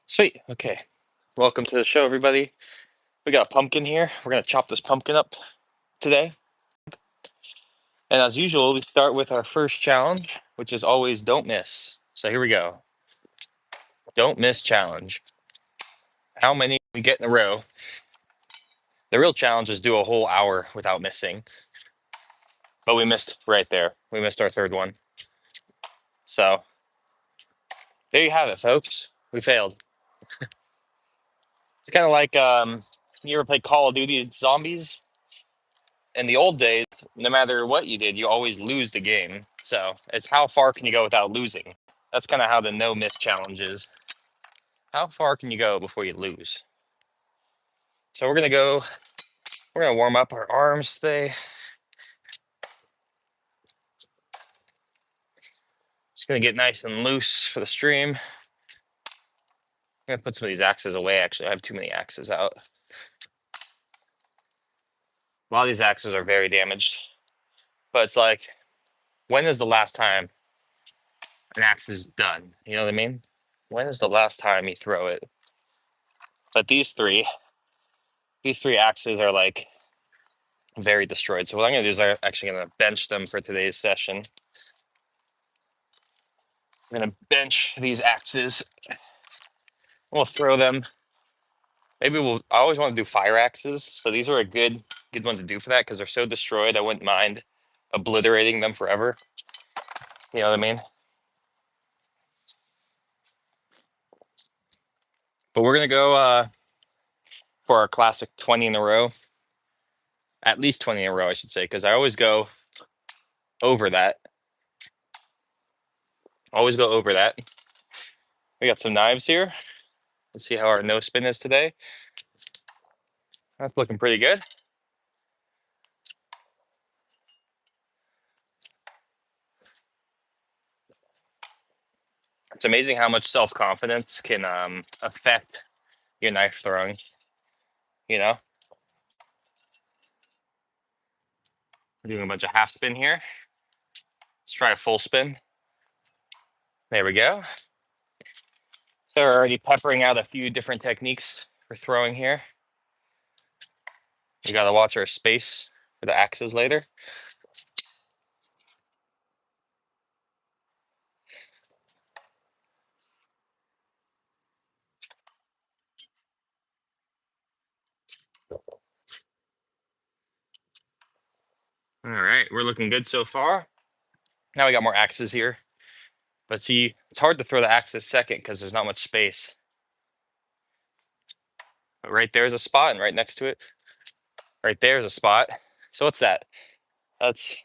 Sweet. Okay. Welcome to the show, everybody. We got a pumpkin here. We're going to chop this pumpkin up today. And as usual, we start with our first challenge, which is always don't miss. So here we go. Don't miss challenge. How many we get in a row? The real challenge is do a whole hour without missing. But we missed right there. We missed our third one. So there you have it, folks. We failed. It's kind of like you ever play Call of Duty Zombies? In the old days, no matter what you did, you always lose the game. So it's how far can you go without losing? That's kind of how the no miss challenge is. How far can you go before you lose? So we're gonna warm up our arms today. Just gonna get nice and loose for the stream. I'm gonna put some of these axes away. Actually, I have too many axes out. A lot of these axes are very damaged. But it's like, when is the last time an axe is done? You know what I mean? When is the last time you throw it? But these three axes are like very destroyed. So what I'm gonna do is I'm actually gonna bench them for today's session. I'm gonna bench these axes. We'll throw them. Maybe I always want to do fire axes. So these are a good one to do for that because they're so destroyed. I wouldn't mind obliterating them forever. You know what I mean? But we're gonna go for our classic 20 in a row. At least 20 in a row, I should say, because I always go over that. Always go over that. We got some knives here. Let's see how our no spin is today. That's looking pretty good. It's amazing how much self-confidence can affect your knife throwing, you know? We're doing a bunch of half spin here. Let's try a full spin. There we go. So we're already peppering out a few different techniques for throwing here. We gotta watch our space for the axes later. All right, we're looking good so far. Now we got more axes here. But see, it's hard to throw the axes second because there's not much space. But right there's a spot, and right next to it, right there's a spot. So what's that? That's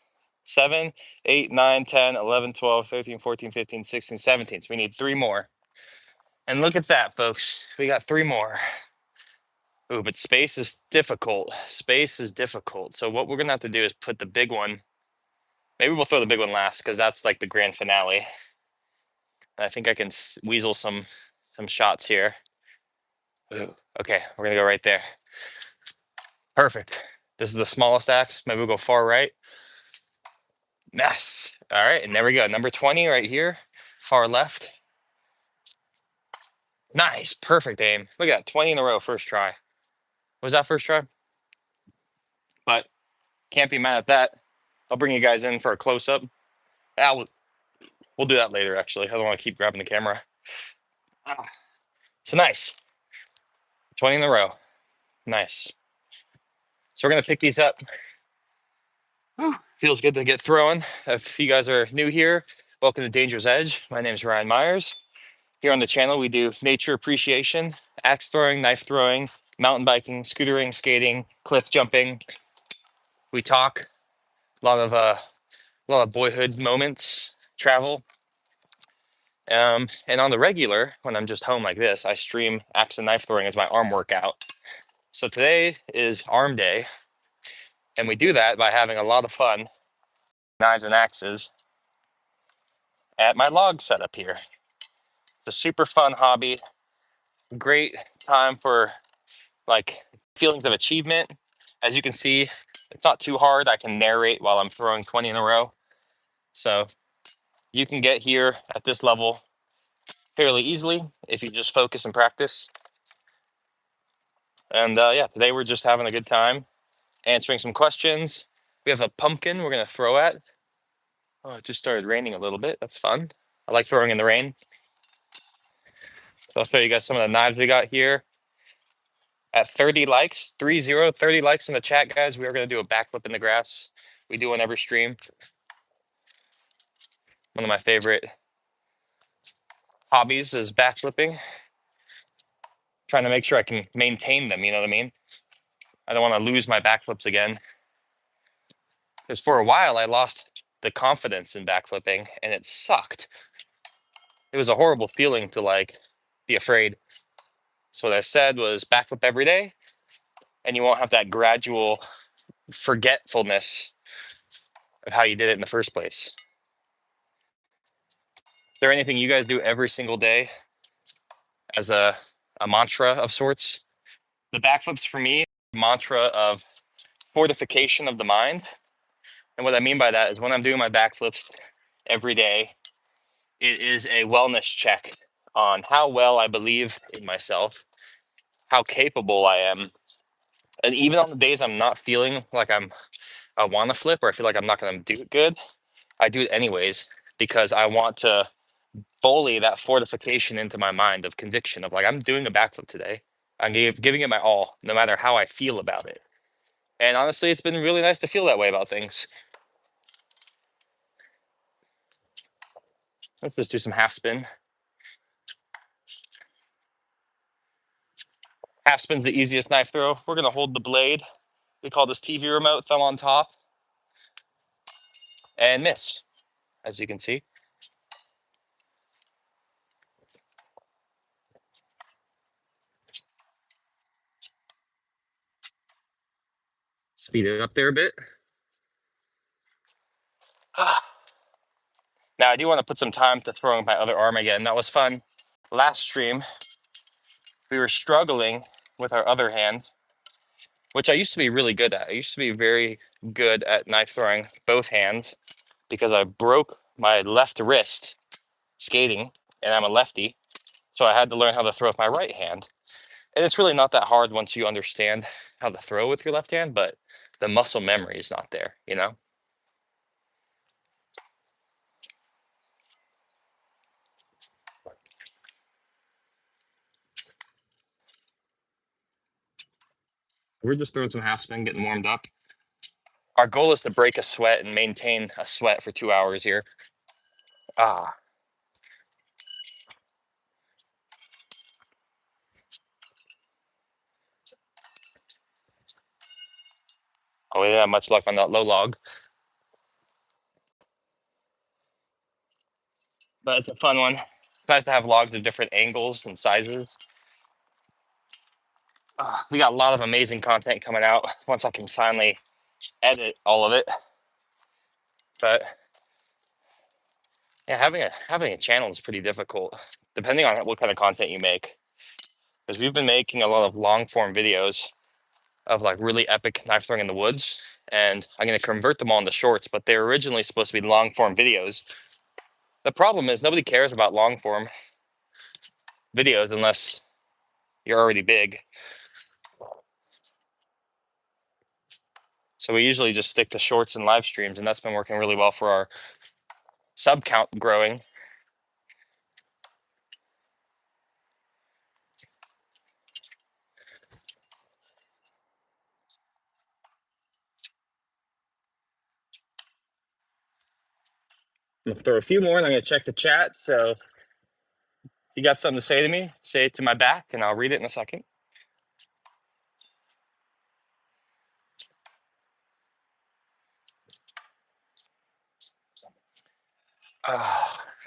7, 8, 9, 10, 11, 12, 13, 14, 15, 16, 17. So we need 3 more. And look at that, folks. We got 3 more. Ooh, but space is difficult. Space is difficult. So what we're gonna have to do is put the big one. Maybe we'll throw the big one last because that's like the grand finale. I think I can weasel some shots here. Ooh, okay, we're gonna go right there. Perfect. This is the smallest axe. Maybe we'll go far right. Yes. All right, and there we go. Number 20 right here, far left. Nice, perfect aim. Look at that, 20 in a row, first try. Was that first try? But can't be mad at that. I'll bring you guys in for a close up. We'll do that later, actually. I don't want to keep grabbing the camera. So nice. 20 in a row. Nice. So we're going to pick these up. Whew. Feels good to get throwing. If you guys are new here, welcome to Danger's Edge. My name is Ryan Myers. Here on the channel, we do nature appreciation, axe throwing, knife throwing, mountain biking, scootering, skating, cliff jumping. We talk a lot of boyhood moments, travel. And on the regular, when I'm just home like this, I stream axe and knife throwing as my arm workout. So today is arm day, and we do that by having a lot of fun, knives and axes, at my log setup here. It's a super fun hobby, great time for like feelings of achievement. As you can see, it's not too hard. I can narrate while I'm throwing 20 in a row. So you can get here at this level fairly easily if you just focus and practice. And yeah, today we're just having a good time answering some questions. We have a pumpkin we're gonna throw at. Oh, it just started raining a little bit. That's fun. I like throwing in the rain. So I'll show you guys some of the knives we got here. At 30 likes, 30 likes in the chat, guys, we are gonna do a backflip in the grass. We do on every stream. One of my favorite hobbies is backflipping. Trying to make sure I can maintain them, you know what I mean? I don't want to lose my backflips again. Because for a while I lost the confidence in backflipping and it sucked. It was a horrible feeling to like be afraid. So what I said was backflip every day and you won't have that gradual forgetfulness of how you did it in the first place. Is there anything you guys do every single day as a mantra of sorts? The backflips for me, mantra of fortification of the mind. And what I mean by that is when I'm doing my backflips every day, it is a wellness check on how well I believe in myself, how capable I am. And even on the days I'm not feeling like I want to flip or I feel like I'm not going to do it good, I do it anyways because I want to bully that fortification into my mind of conviction of like, I'm doing a backflip today. I'm giving it my all, no matter how I feel about it. And honestly, it's been really nice to feel that way about things. Let's just do some half spin. Half spin's the easiest knife throw. We're gonna hold the blade. We call this TV remote, thumb on top, and miss, as you can see. Speed it up there a bit. Now I do want to put some time to throwing my other arm again. That was fun. Last stream, we were struggling with our other hand, which I used to be really good at. I used to be very good at knife throwing both hands because I broke my left wrist skating and I'm a lefty. So I had to learn how to throw with my right hand. And it's really not that hard once you understand how to throw with your left hand, but the muscle memory is not there, you know? We're just throwing some half spin, getting warmed up. Our goal is to break a sweat and maintain a sweat for 2 hours here. Ah. Oh, we didn't have much luck on that low log. But it's a fun one. It's nice to have logs of different angles and sizes. We got a lot of amazing content coming out once I can finally edit all of it. But yeah, having a channel is pretty difficult, depending on what kind of content you make. Because we've been making a lot of long form videos of like really epic knife throwing in the woods, and I'm going to convert them all into shorts, but they're originally supposed to be long form videos. The problem is nobody cares about long form videos unless you're already big. So we usually just stick to shorts and live streams, and that's been working really well for our sub count growing. I'm gonna throw a few more and I'm gonna check the chat. So if you got something to say to me, say it to my back and I'll read it in a second.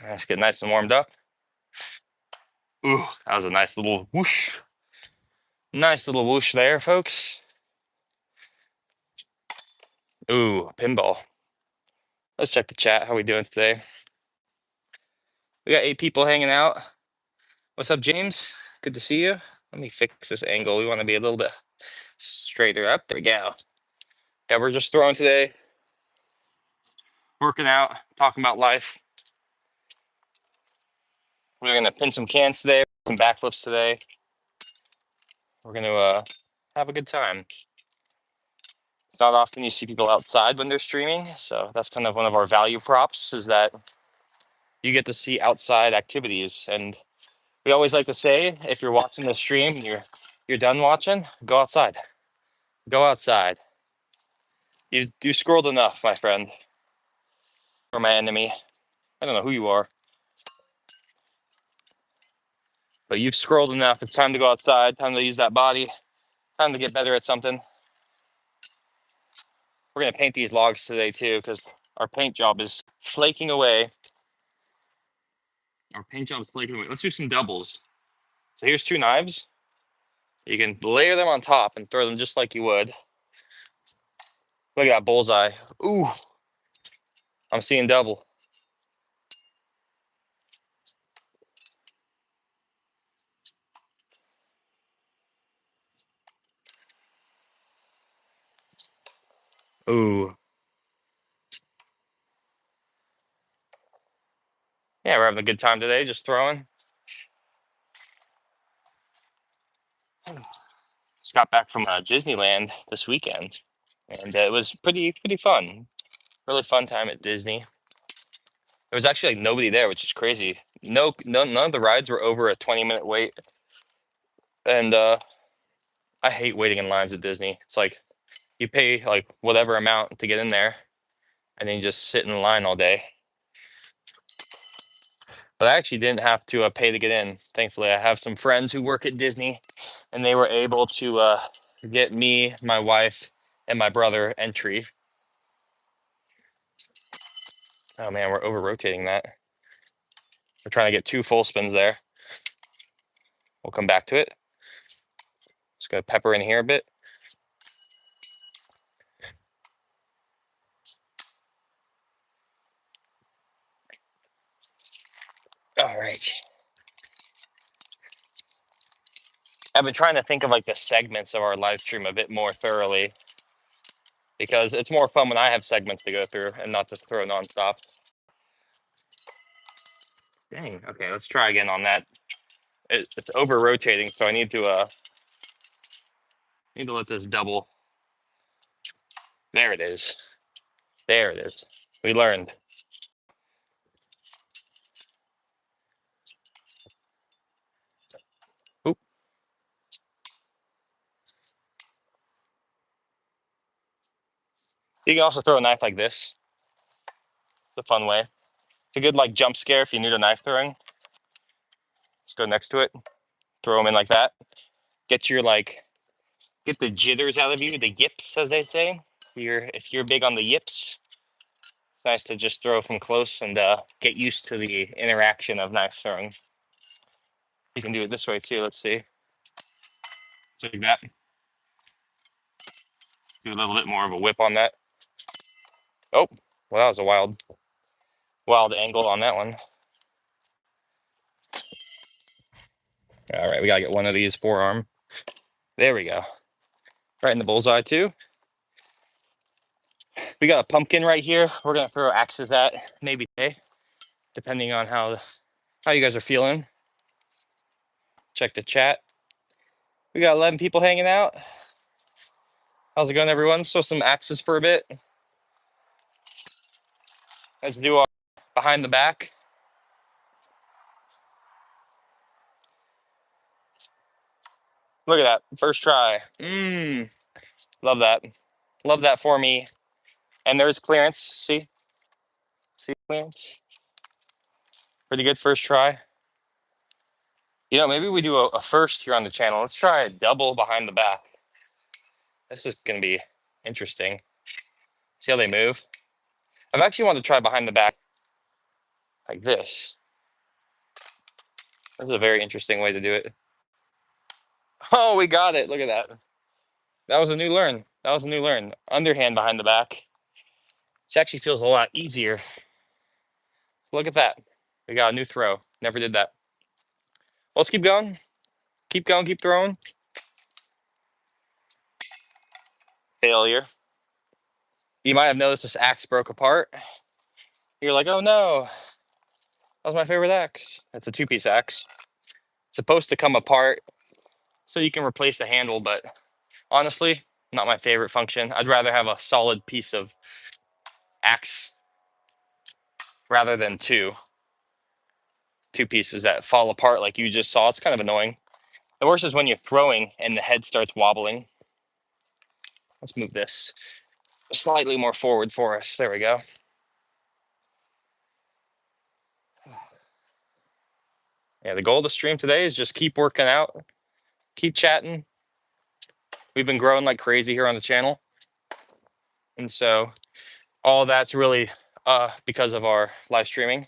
Let's get nice and warmed up. Ooh, that was a nice little whoosh. Nice little whoosh there, folks. Ooh, pinball. Let's check the chat. How we doing today? We got 8 people hanging out. What's up, James? Good to see you. Let me fix this angle. We want to be a little bit straighter up. There we go. Yeah, we're just throwing today. Working out, talking about life. We're gonna pin some cans today, some backflips today. We're gonna have a good time. It's not often you see people outside when they're streaming, so that's kind of one of our value props, is that you get to see outside activities. And we always like to say, if you're watching the stream and you're done watching, go outside. Go outside. You scrolled enough, my friend, or my enemy. I don't know who you are, but you've scrolled enough. It's time to go outside. Time to use that body. Time to get better at something. We're gonna paint these logs today too, because our paint job is flaking away. Our paint job is flaking away. Let's do some doubles. So here's 2 knives. You can layer them on top and throw them just like you would. Look at that bullseye. Ooh, I'm seeing double. Ooh. Yeah, we're having a good time today, just throwing. Just got back from Disneyland this weekend, and it was pretty fun. Really fun time at Disney. There was actually like nobody there, which is crazy. None of the rides were over a 20-minute wait, and I hate waiting in lines at Disney. It's like you pay like whatever amount to get in there, and then you just sit in line all day. But I actually didn't have to pay to get in. Thankfully, I have some friends who work at Disney, and they were able to get me, my wife, and my brother entry. Oh man, we're over rotating that. We're trying to get 2 full spins there. We'll come back to it. Just gonna pepper in here a bit. All right. I've been trying to think of like the segments of our live stream a bit more thoroughly, because it's more fun when I have segments to go through and not just throw nonstop. Dang. Okay, let's try again on that. It's over rotating, so I need to let this double. There it is. There it is. We learned. Oop. You can also throw a knife like this. It's a fun way. It's a good like jump scare if you're new to knife throwing. Just go next to it, throw them in like that. Get the jitters out of you, the yips, as they say. If you're big on the yips, it's nice to just throw from close and get used to the interaction of knife throwing. You can do it this way too. Let's see. So like that. Do a little bit more of a whip on that. Oh, well, that was a wild angle on that one. All right, we gotta get one of these forearm. There we go. Right in the bullseye too. We got a pumpkin right here. We're gonna throw axes at maybe today, depending on how you guys are feeling. Check the chat. We got 11 people hanging out. How's it going, everyone? So some axes for a bit. Let's do our behind the back. Look at that, first try. Love that. Love that for me. And there's clearance. See clearance. Pretty good first try. Maybe we do a first here on the channel. Let's try a double behind the back. This is gonna be interesting. See how they move? I've actually wanted to try behind the back like this. This is a very interesting way to do it. Oh, we got it. Look at that. That was a new learn. Underhand behind the back. This actually feels a lot easier. Look at that. We got a new throw. Never did that. Well, let's keep going. Keep going, keep throwing. Failure. You might have noticed this axe broke apart. You're like, oh no. That was my favorite axe. It's a two-piece axe. It's supposed to come apart so you can replace the handle, but honestly, not my favorite function. I'd rather have a solid piece of axe rather than two pieces that fall apart like you just saw. It's kind of annoying. The worst is when you're throwing and the head starts wobbling. Let's move this slightly more forward for us. There we go. Yeah, the goal of the stream today is just keep working out, keep chatting. We've been growing like crazy here on the channel. And so all that's really because of our live streaming.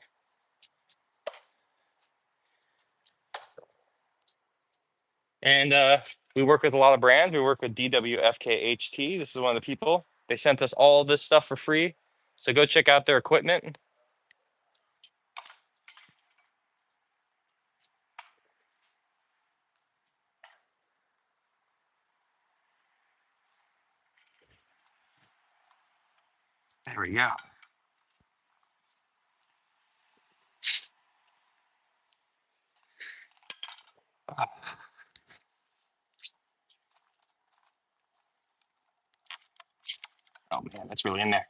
And we work with a lot of brands. We work with DWFKHT. This is one of the people. They sent us all this stuff for free. So go check out their equipment. There we go. Oh man, that's really in there.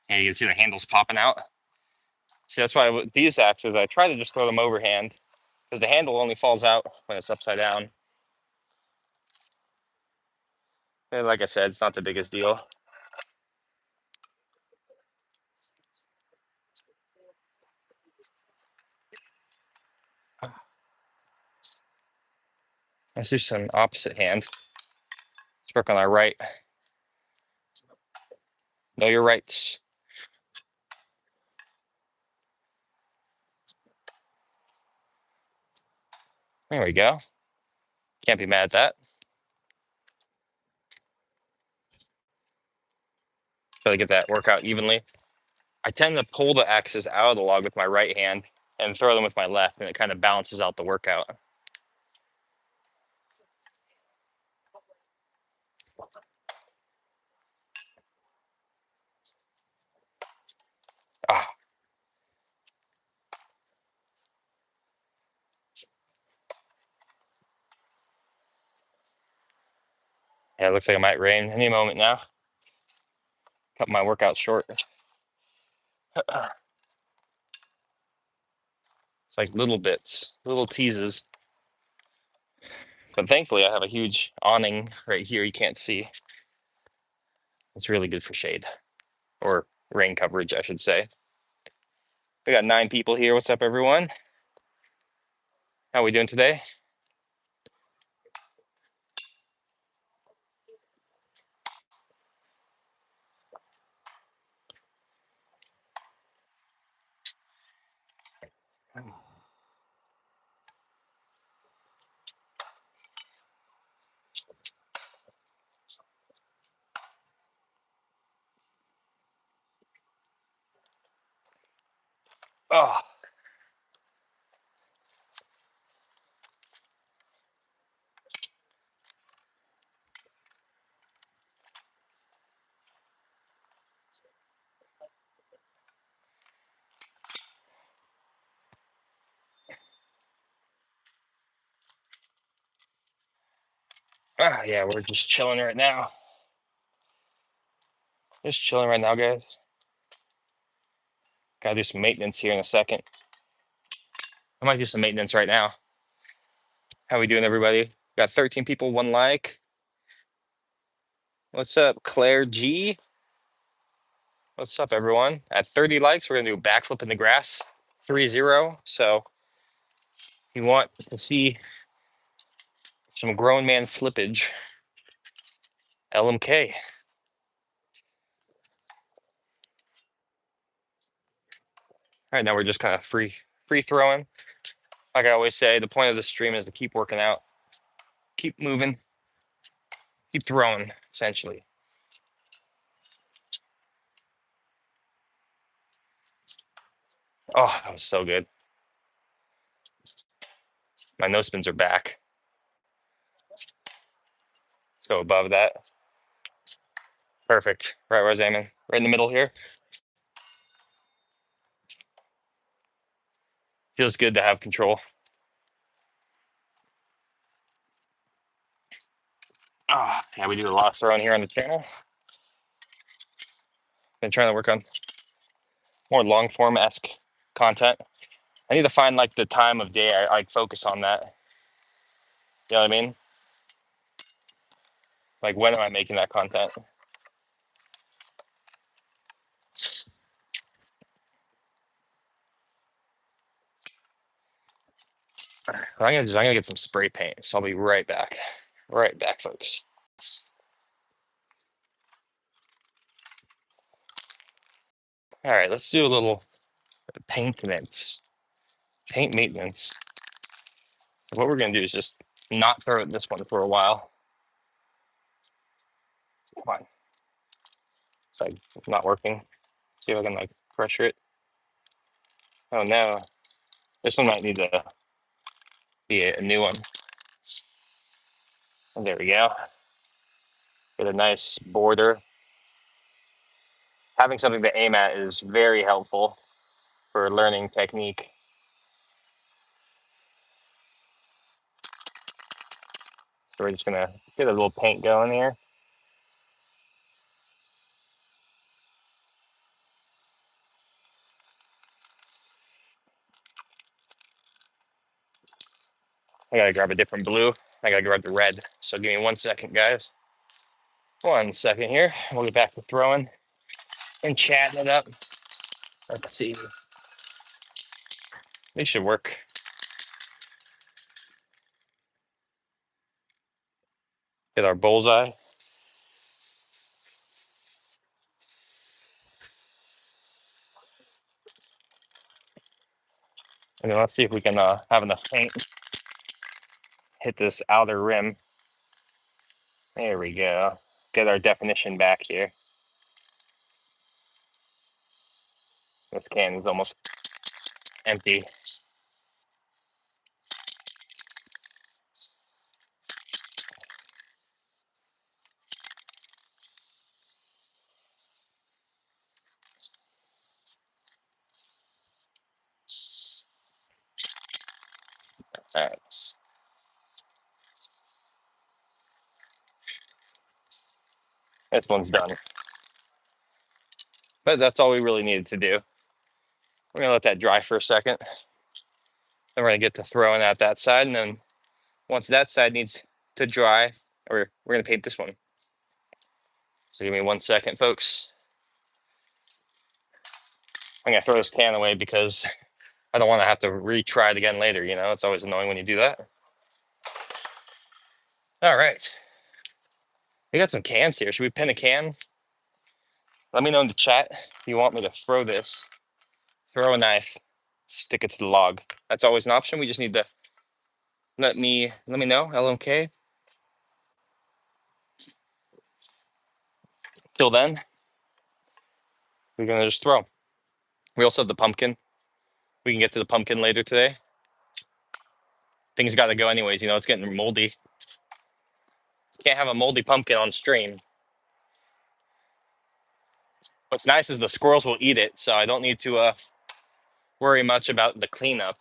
Yeah, you can see the handles popping out. See, that's why with these axes, I try to just throw them overhand because the handle only falls out when it's upside down. And like I said, it's not the biggest deal. Let's do some opposite hand. Let's work on our right. Know your rights. There we go. Can't be mad at that. Try to get that workout evenly. I tend to pull the axes out of the log with my right hand and throw them with my left, and it kind of balances out the workout. Ah, yeah, it looks like it might rain any moment now. Cut my workout short. It's like little bits, little teases. But thankfully, I have a huge awning right here you can't see. It's really good for shade, or rain coverage, I should say. We got 9 people here. What's up, everyone? How are we doing today? Oh, yeah, we're just chilling right now. Just chilling right now, guys. Gotta do some maintenance here in a second. I might do some maintenance right now. How we doing, everybody? Got 13 people, 1 like. What's up, Claire G? What's up, everyone? At 30 likes, we're gonna do a backflip in the grass, 3-0. So if you want to see some grown man flippage, LMK. All right, now we're just kind of free throwing. Like I always say, the point of the stream is to keep working out, keep moving, keep throwing, essentially. Oh, that was so good. My no spins are back. Let's go above that. Perfect. Right where I was aiming. Right in the middle here. Feels good to have control. Yeah, we do a lot of throwing here on the channel. Been trying to work on more long form-esque content. I need to find like the time of day I like focus on that. You know what I mean? Like when am I making that content? I'm gonna get some spray paint, so I'll be right back. Right back, folks. All right, let's do a little paint maintenance. Paint maintenance. What we're gonna do is just not throw this one for a while. Come on. It's like not working. See if I can like pressure it. Oh no. This one might need to be a new one. And there we go. Get a nice border. Having something to aim at is very helpful for learning technique. So we're just gonna get a little paint going here. I gotta grab a different blue. I gotta grab the red. So give me 1 second, guys. 1 second here. We'll get back to throwing and chatting it up. Let's see. These should work. Get our bullseye. And then let's see if we can have enough paint. Hit this outer rim. There we go. Get our definition back here. This can is almost empty. All right. This one's done. But that's all we really needed to do. We're gonna let that dry for a second. Then we're gonna get to throwing out that side, and then once that side needs to dry, we're gonna paint this one. So give me 1 second, folks. I'm gonna throw this can away because I don't want to have to retry it again later. You know, it's always annoying when you do that. All right, we got some cans here. Should we pin a can? Let me know in the chat if you want me to throw this. Throw a knife, stick it to the log. That's always an option. We just need to let me know. LMK. Till then, we're gonna just throw. We also have the pumpkin. We can get to the pumpkin later today. Things got to go anyways. You know, it's getting moldy. Can't have a moldy pumpkin on stream. What's nice is the squirrels will eat it, so I don't need to worry much about the cleanup.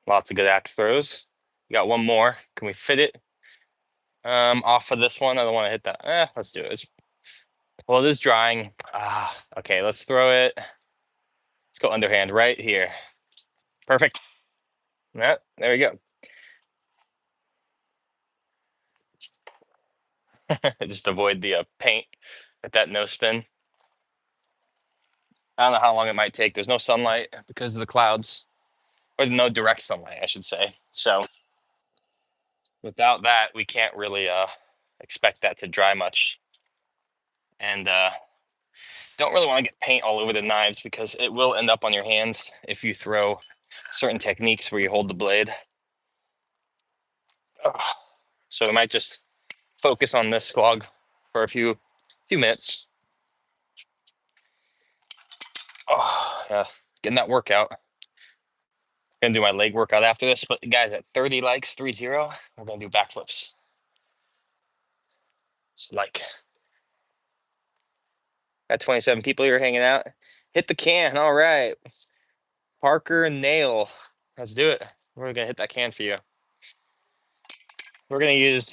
Lots of good axe throws. We got one more. Can we fit it off of this one? I don't want to hit that. Let's do it. Well, it is drying. Okay, let's throw it. Let's go underhand right here. Perfect. Yeah, there we go. Just avoid the paint with that no spin. I don't know how long it might take. There's no sunlight because of the clouds, or no direct sunlight, I should say. So without that, we can't really expect that to dry much. And Don't really want to get paint all over the knives because it will end up on your hands if you throw certain techniques where you hold the blade. Ugh. So we might just focus on this log for a few minutes. Oh, yeah, getting that workout. Gonna do my leg workout after this, but guys, at 30 likes, 30, we're gonna do backflips. So like, got 27 people here hanging out. Hit the can, all right. Parker and Nail, let's do it. We're gonna hit that can for you. We're gonna use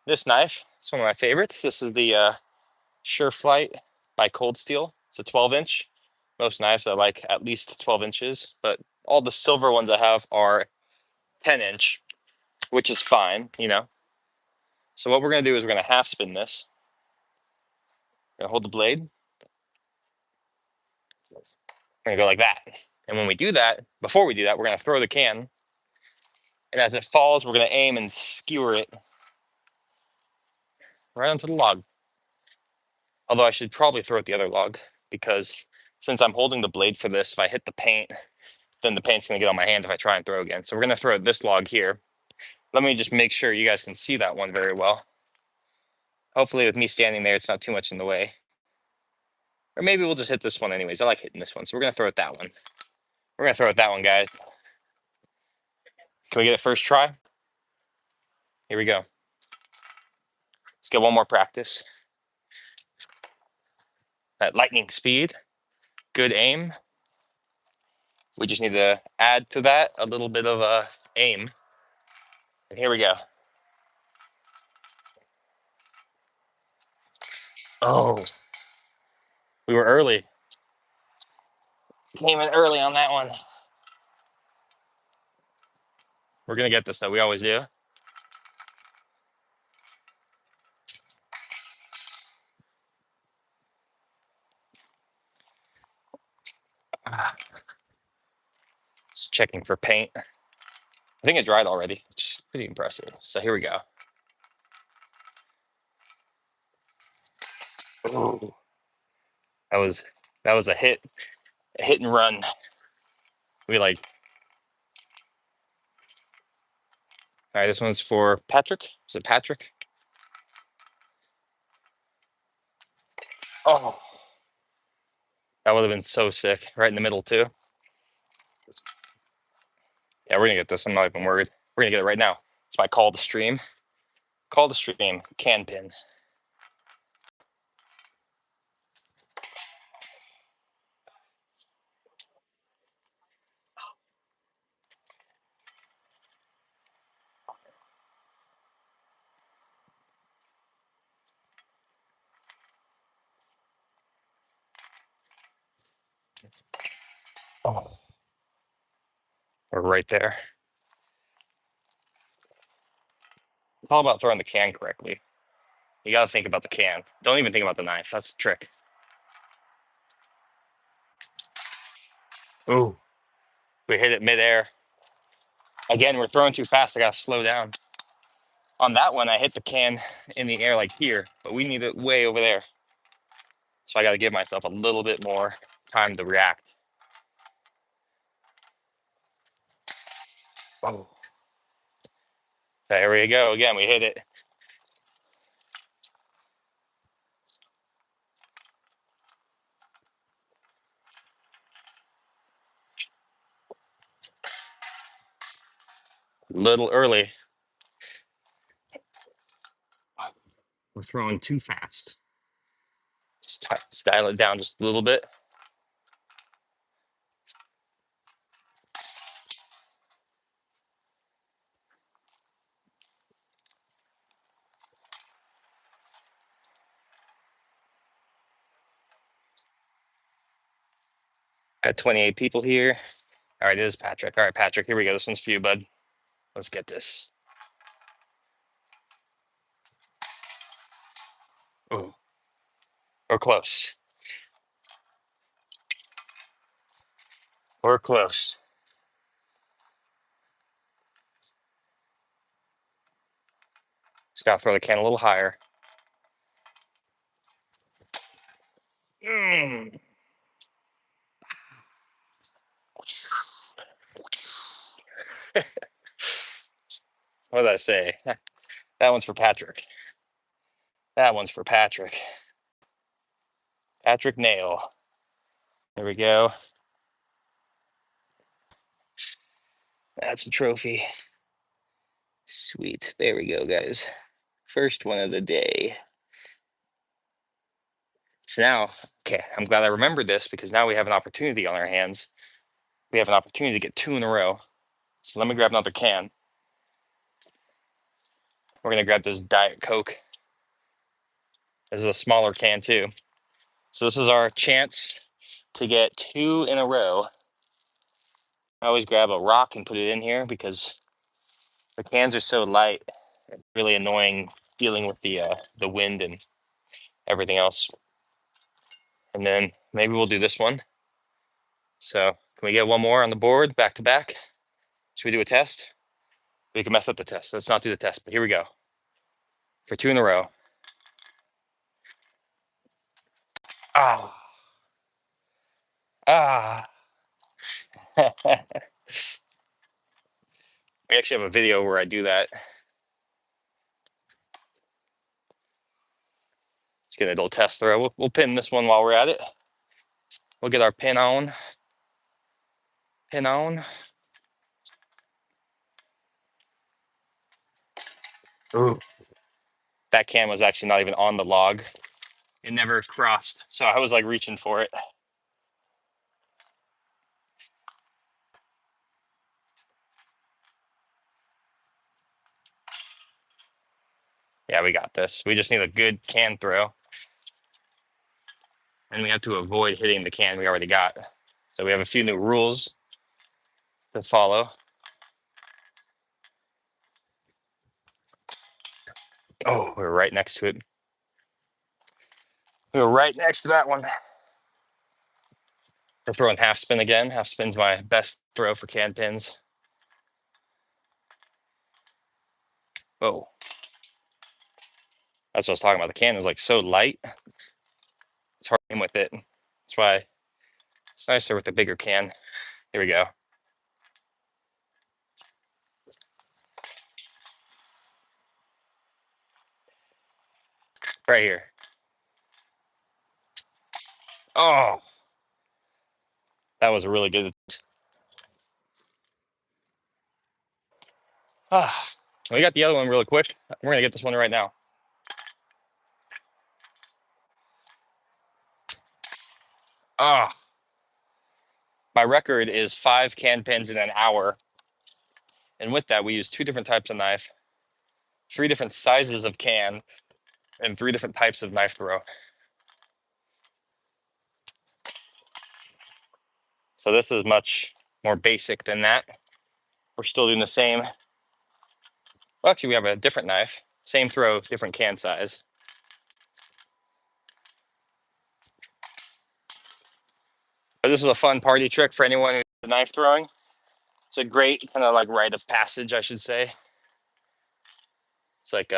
this knife. It's one of my favorites. This is the Sure Flight by Cold Steel. It's a 12-inch. Most knives are like at least 12 inches, but all the silver ones I have are 10-inch, which is fine, you know. So what we're gonna do is we're gonna half spin this. We're gonna hold the blade. We're gonna go like that. And when we do that, before we do that, we're gonna throw the can. And as it falls, we're gonna aim and skewer it right onto the log. Although I should probably throw it the other log because since I'm holding the blade for this, if I hit the paint, then the paint's gonna get on my hand if I try and throw again. So we're gonna throw this log here. Let me just make sure you guys can see that one very well. Hopefully with me standing there, it's not too much in the way. Or maybe we'll just hit this one anyways. I like hitting this one. So we're gonna throw it that one. We're gonna throw it that one, guys. Can we get it first try? Here we go. Let's get one more practice. That lightning speed, good aim. We just need to add to that a little bit of aim. And here we go. Oh, we were early. Came in early on that one. We're gonna get this though. We always do. Just checking for paint. I think it dried already, which is pretty impressive. So here we go. Ooh. That was a hit and run. We like. All right, this one's for Patrick. Is it Patrick? Oh, that would have been so sick. Right in the middle too. Yeah, we're gonna get this. I'm not even worried. We're gonna get it right now. It's my call to stream. Call to stream. Can pin. Oh, we're right there. It's all about throwing the can correctly. You got to think about the can. Don't even think about the knife. That's the trick. Ooh, we hit it midair. Again, we're throwing too fast. I got to slow down. On that one, I hit the can in the air like here, but we need it way over there. So I got to give myself a little bit more time to react. Oh. There we go. Again, we hit it. A little early. We're throwing too fast. Dial it down just a little bit. Got 28 people here. All right, it is Patrick. All right, Patrick, here we go. This one's for you, bud. Let's get this. Oh, we're close. We're close. Just gotta throw the can a little higher. What did I say? That one's for Patrick. That one's for Patrick. Patrick Nail. There we go. That's a trophy. Sweet. There we go, guys. First one of the day. So now, okay, I'm glad I remembered this because now we have an opportunity on our hands. We have an opportunity to get 2 in a row. So let me grab another can. We're going to grab this Diet Coke. This is a smaller can too. So this is our chance to get 2 in a row. I always grab a rock and put it in here because the cans are so light. It's really annoying dealing with the wind and everything else. And then maybe we'll do this one. So can we get one more on the board back to back? Should we do a test? We can mess up the test. Let's not do the test, but here we go. For 2 in a row. Ah. Ah. We actually have a video where I do that. Let's get a little test throw. We'll pin this one while we're at it. We'll get our pin on. Pin on. Ooh. That can was actually not even on the log. It never crossed. So I was like reaching for it. Yeah, we got this. We just need a good can throw. And we have to avoid hitting the can we already got. So we have a few new rules to follow. Oh, we're right next to it. We were right next to that one. We're throwing half spin again. Half spin's my best throw for can pins. Oh. That's what I was talking about. The can is like so light. It's hard to aim with it. That's why it's nicer with the bigger can. Here we go. Right here. Oh, that was a really good. Ah, we got the other one really quick. We're gonna get this one right now. Ah, my record is 5 can pins in an hour. And with that, we use 2 different types of knife, 3 different sizes of can, and 3 different types of knife throw. So this is much more basic than that. We're still doing the same. Well, actually, we have a different knife, same throw, different can size. But this is a fun party trick for anyone who's knife throwing. It's a great kind of like rite of passage, I should say. It's like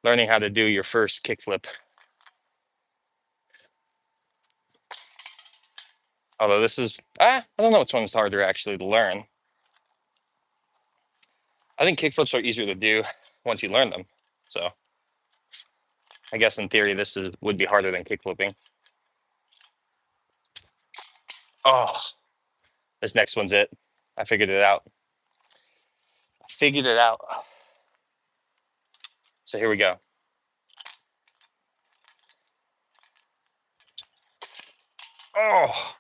learning how to do your first kickflip. Although this is, I don't know which one's harder actually to learn. I think kickflips are easier to do once you learn them. So I guess in theory, this would be harder than kickflipping. Oh, this next one's it. I figured it out. I figured it out. So here we go. Oh,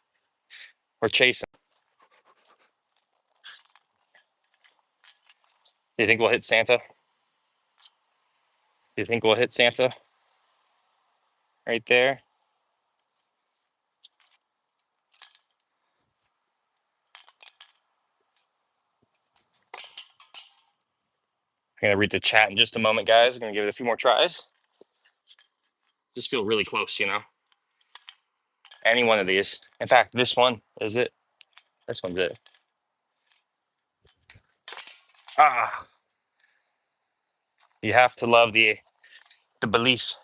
we're chasing. Do you think we'll hit Santa? Do you think we'll hit Santa? Right there. I'm gonna read the chat in just a moment, guys. I'm gonna give it a few more tries. Just feel really close, you know. Any one of these. In fact, this one is it. This one's it. Ah, you have to love the belief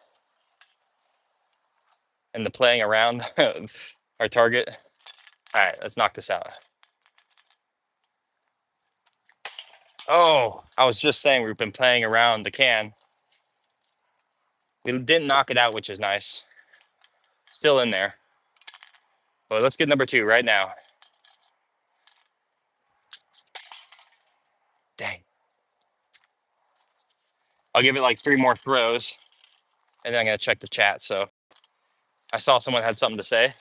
and the playing around our target. All right, let's knock this out. Oh, I was just saying we've been playing around the can. We didn't knock it out, which is nice. Still in there. Well, let's get number 2 right now. Dang. I'll give it like 3 more throws, and then I'm going to check the chat. So I saw someone had something to say.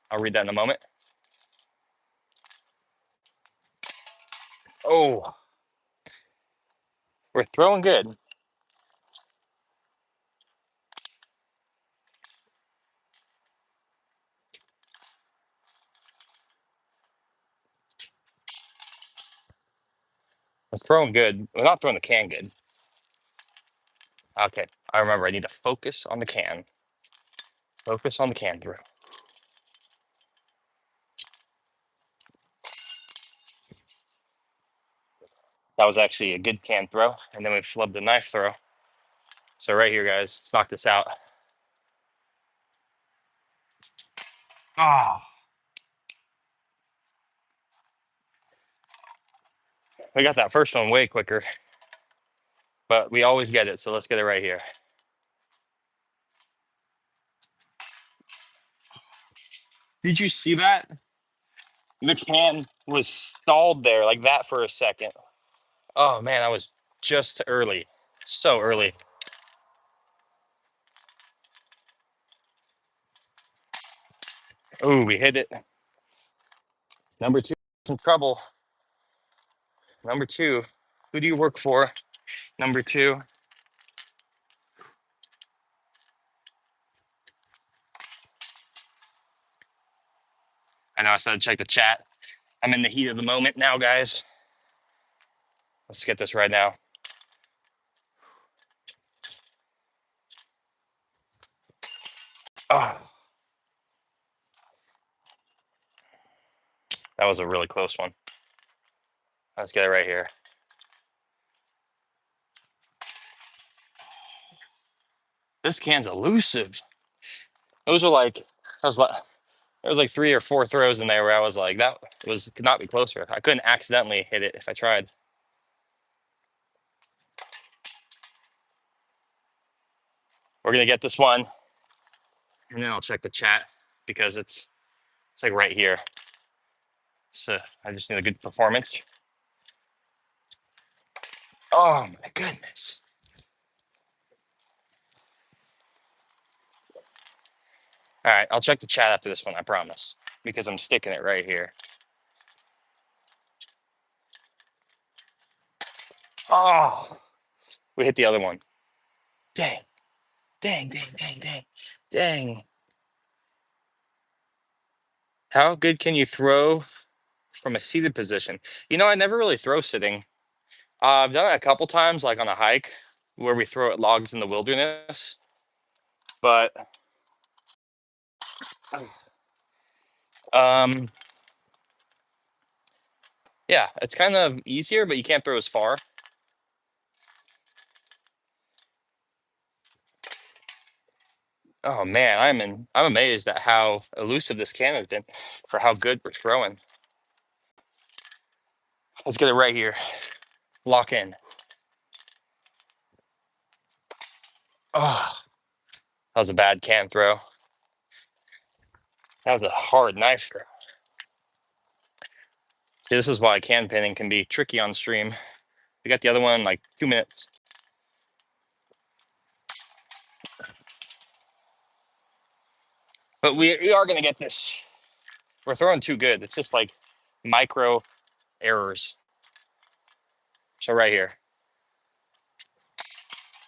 I'll read that in a moment. Oh, we're throwing good. We're throwing good. We're not throwing the can good. Okay, I remember I need to focus on the can. Focus on the can throw. That was actually a good can throw. And then we flubbed the knife throw. So right here, guys, let's knock this out. Oh, we got that first one way quicker, but we always get it. So let's get it right here. Did you see that? The can was stalled there like that for a second. Oh man, I was just early. So early. Oh, we hit it. Number 2, some trouble. Number 2, who do you work for? Number 2. I know I said check the chat. I'm in the heat of the moment now, guys. Let's get this right now. Oh, that was a really close one. Let's get it right here. This can's elusive. Those are like, there was like 3 or 4 throws in there where I was like, that could not be closer. I couldn't accidentally hit it if I tried. We're gonna get this one, and then I'll check the chat because it's like right here. So I just need a good performance. Oh my goodness. All right, I'll check the chat after this one, I promise, because I'm sticking it right here. Oh, we hit the other one. Dang, dang, dang, dang, dang, dang. How good can you throw from a seated position? You know, I never really throw sitting. I've done it a couple times, like on a hike where we throw at logs in the wilderness, but um, yeah, it's kind of easier, but you can't throw as far. Oh man, I'm amazed at how elusive this can has been for how good we're throwing. Let's get it right here. Lock in. Oh, that was a bad can throw. That was a hard knife throw. See, this is why can pinning can be tricky on stream. We got the other one in like 2 minutes. But we are gonna get this. We're throwing too good. It's just like micro errors. So right here.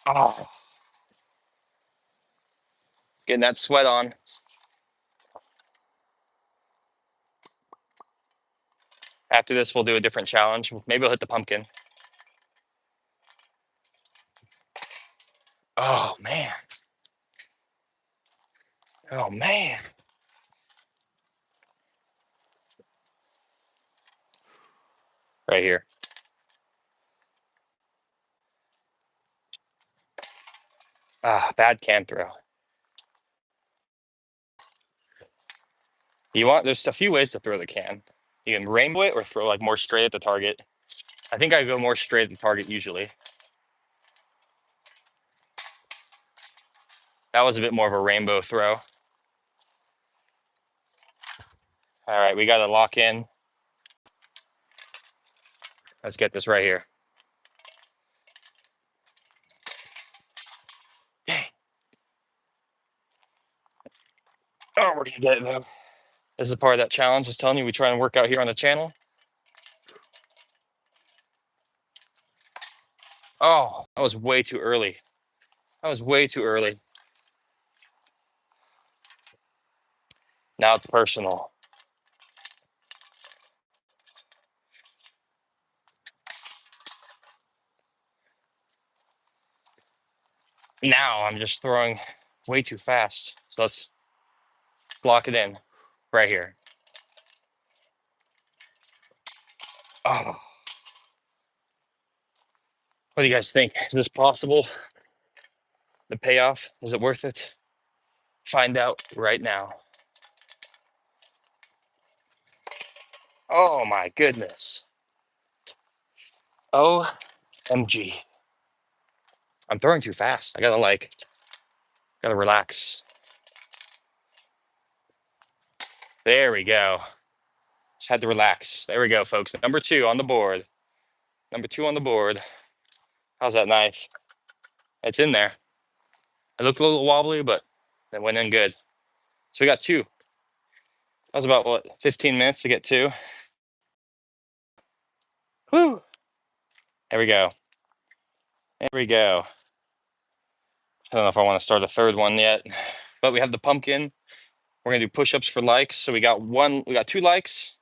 Oh, getting that sweat on. After this, we'll do a different challenge. Maybe we'll hit the pumpkin. Oh man. Oh man. Right here. Ah, bad can throw. There's a few ways to throw the can. You can rainbow it or throw like more straight at the target. I think I go more straight at the target usually. That was a bit more of a rainbow throw. All right, we got to lock in. Let's get this right here. Dang. Oh, we're gonna get it though. This is part of that challenge. I was telling you, we try and work out here on the channel. Oh, that was way too early. That was way too early. Now it's personal. Now I'm just throwing way too fast. So let's lock it in right here. Oh, what do you guys think? Is this possible? The payoff, is it worth it? Find out right now. Oh my goodness. OMG. I'm throwing too fast. I gotta relax. There we go. Just had to relax. There we go, folks. Number 2 on the board. Number 2 on the board. How's that knife? It's in there. It looked a little wobbly, but it went in good. So we got 2. That was about, what, 15 minutes to get 2? Whew. There we go. There we go. I don't know if I want to start a third one yet, but we have the pumpkin. We're gonna do push-ups for likes. So we got 2 likes.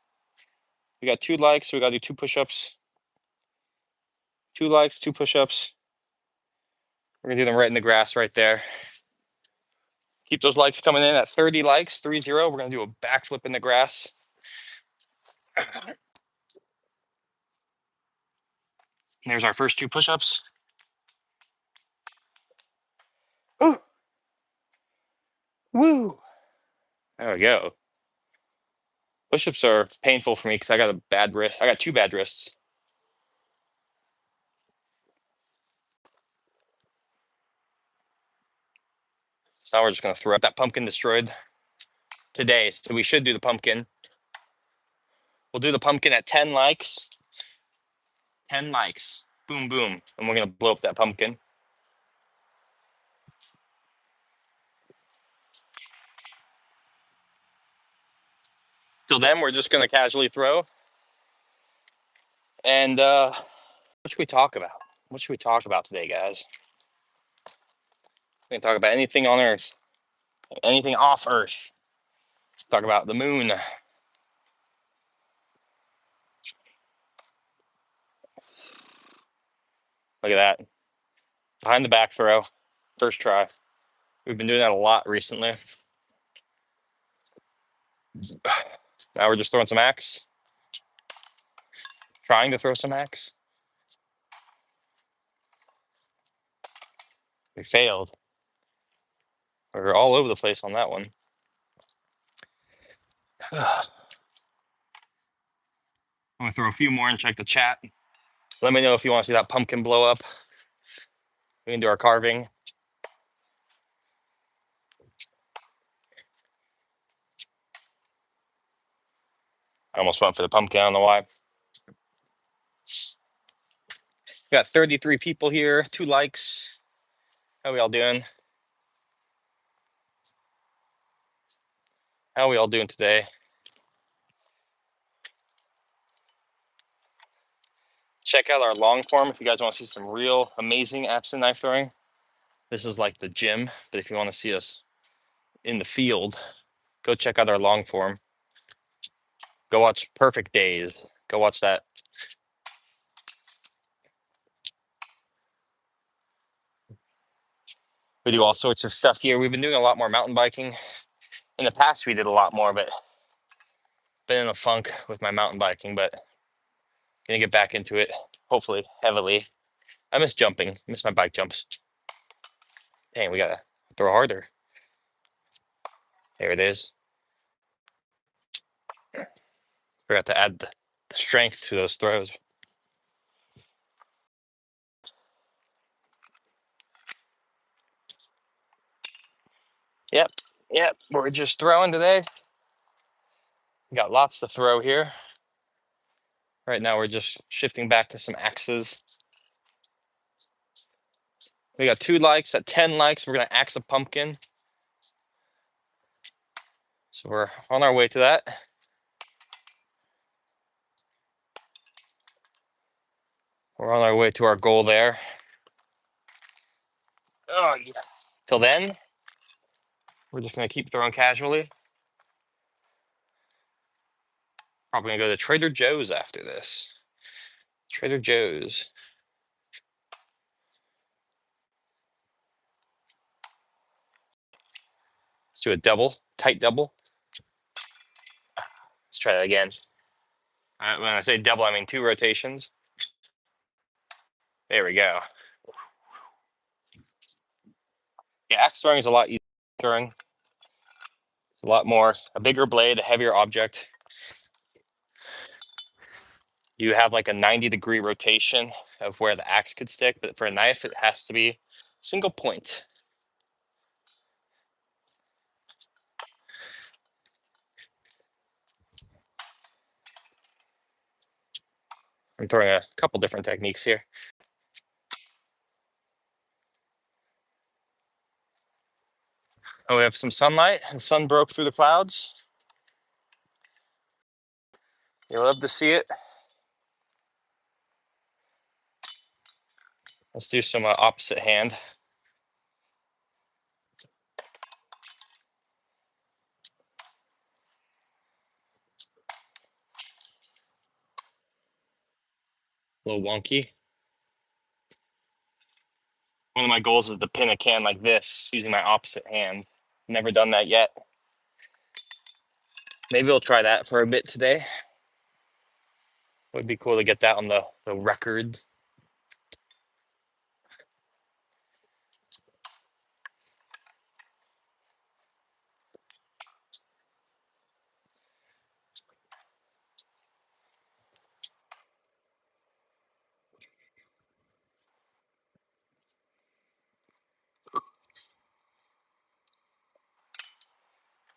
We got 2 likes, so we gotta do 2 push-ups. 2 likes, 2 push-ups. We're gonna do them right in the grass right there. Keep those likes coming in at 30 likes, 30. We're gonna do a backflip in the grass. There's our first 2 push-ups. Ooh. Woo. There we go. Push-ups are painful for me because I got a bad wrist. I got 2 bad wrists. So now we're just gonna throw up that pumpkin destroyed today. So we should do the pumpkin. We'll do the pumpkin at 10 likes. 10 likes. Boom, boom. And we're gonna blow up that pumpkin. Till then, we're just gonna casually throw. And what should we talk about? What should we talk about today, guys? We can talk about anything on Earth, anything off Earth. Talk about the moon. Look at that. Behind the back throw. First try. We've been doing that a lot recently. Now we're just throwing some axe. Trying to throw some axe. We failed. We're all over the place on that one. I'm gonna throw a few more and check the chat. Let me know if you want to see that pumpkin blow up. We can do our carving. I almost went for the pumpkin. I don't know why. We got 33 people here, 2 likes. How we all doing? How we all doing today? Check out our long form if you guys want to see some real amazing axe knife throwing. This is like the gym, but if you want to see us in the field, go check out our long form. Go watch Perfect Days. Go watch that. We do all sorts of stuff here. We've been doing a lot more mountain biking. In the past, we did a lot more, but been in a funk with my mountain biking, but gonna get back into it, hopefully, heavily. I miss jumping. I miss my bike jumps. Dang, we gotta throw harder. There it is. Forgot to add the strength to those throws. Yep, yep. We're just throwing today. We got lots to throw here. Right now we're just shifting back to some axes. We got 2 likes. At 10 likes, we're gonna axe a pumpkin. So we're on our way to that. We're on our way to our goal there. Oh yeah. Till then, we're just gonna keep throwing casually. Probably gonna go to Trader Joe's after this. Trader Joe's. Let's do a double, tight double. Let's try that again. When I say double, I mean 2 rotations. There we go. Yeah, axe throwing is a lot easier than throwing. It's a lot more, a bigger blade, a heavier object. You have like a 90-degree rotation of where the axe could stick, but for a knife, it has to be single point. I'm throwing a couple different techniques here. Oh, we have some sunlight. The sun broke through the clouds. You love to see it. Let's do some opposite hand. A little wonky. One of my goals is to pin a can like this using my opposite hand. Never done that yet. Maybe we'll try that for a bit today. Would be cool to get that on the record.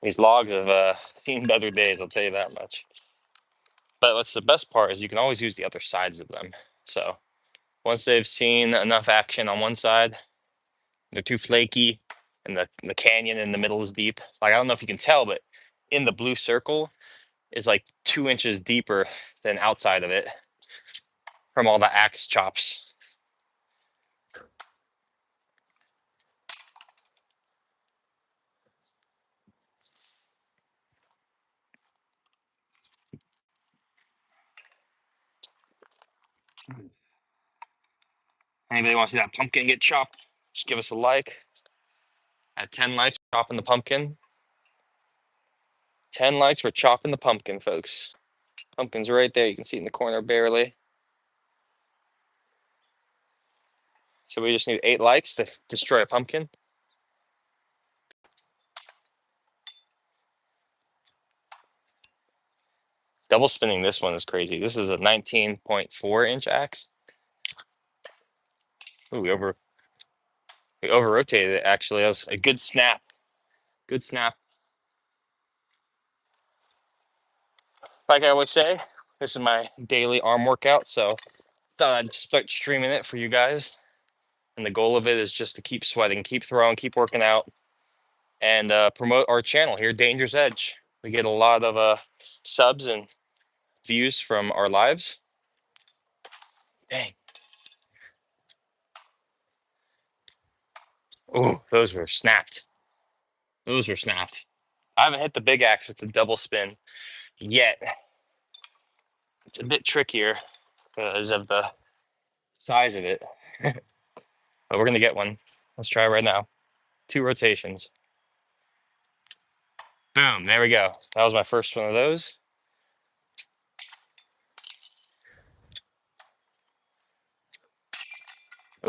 These logs have seen better days, I'll tell you that much. But what's the best part is you can always use the other sides of them. So once they've seen enough action on one side, they're too flaky, and the canyon in the middle is deep. Like, I don't know if you can tell, but in the blue circle is like 2 inches deeper than outside of it from all the axe chops. Anybody want to see that pumpkin get chopped? Just give us a like. At 10 likes, chopping the pumpkin. 10 likes, we're chopping the pumpkin, folks. Pumpkin's right there. You can see it in the corner barely. So we just need 8 likes to destroy a pumpkin. Double spinning this one is crazy. This is a 19.4-inch axe. Ooh, we over rotated it actually. That was a good snap. Good snap. Like I always say, this is my daily arm workout, so thought I'd start streaming it for you guys. And the goal of it is just to keep sweating, keep throwing, keep working out, and promote our channel here, Danger's Edge. We get a lot of subs and views from our lives. Dang. Oh, those were snapped. Those were snapped. I haven't hit the big axe with the double spin yet. It's a bit trickier because of the size of it. But we're gonna get one. Let's try right now. 2 rotations. Boom, there we go. That was my first one of those.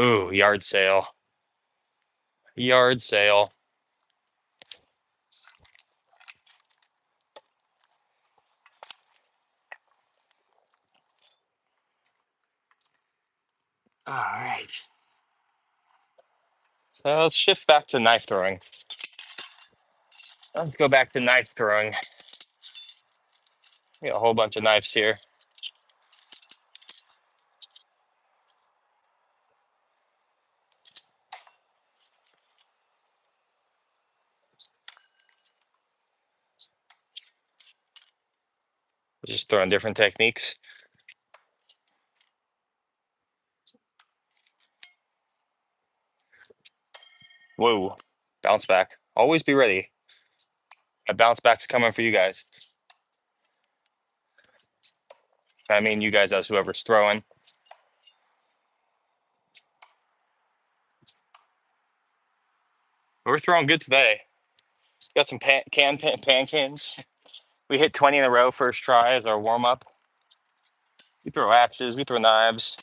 Ooh, yard sale. Yard sale. All right. So let's shift back to knife throwing. Let's go back to knife throwing. We got a whole bunch of knives here. Just throwing different techniques. Whoa, bounce back. Always be ready. A bounce back's coming for you guys. I mean, you guys as whoever's throwing. We're throwing good today. Got some pan cans. We hit 20 in a row first try as our warm up. We throw axes, we throw knives.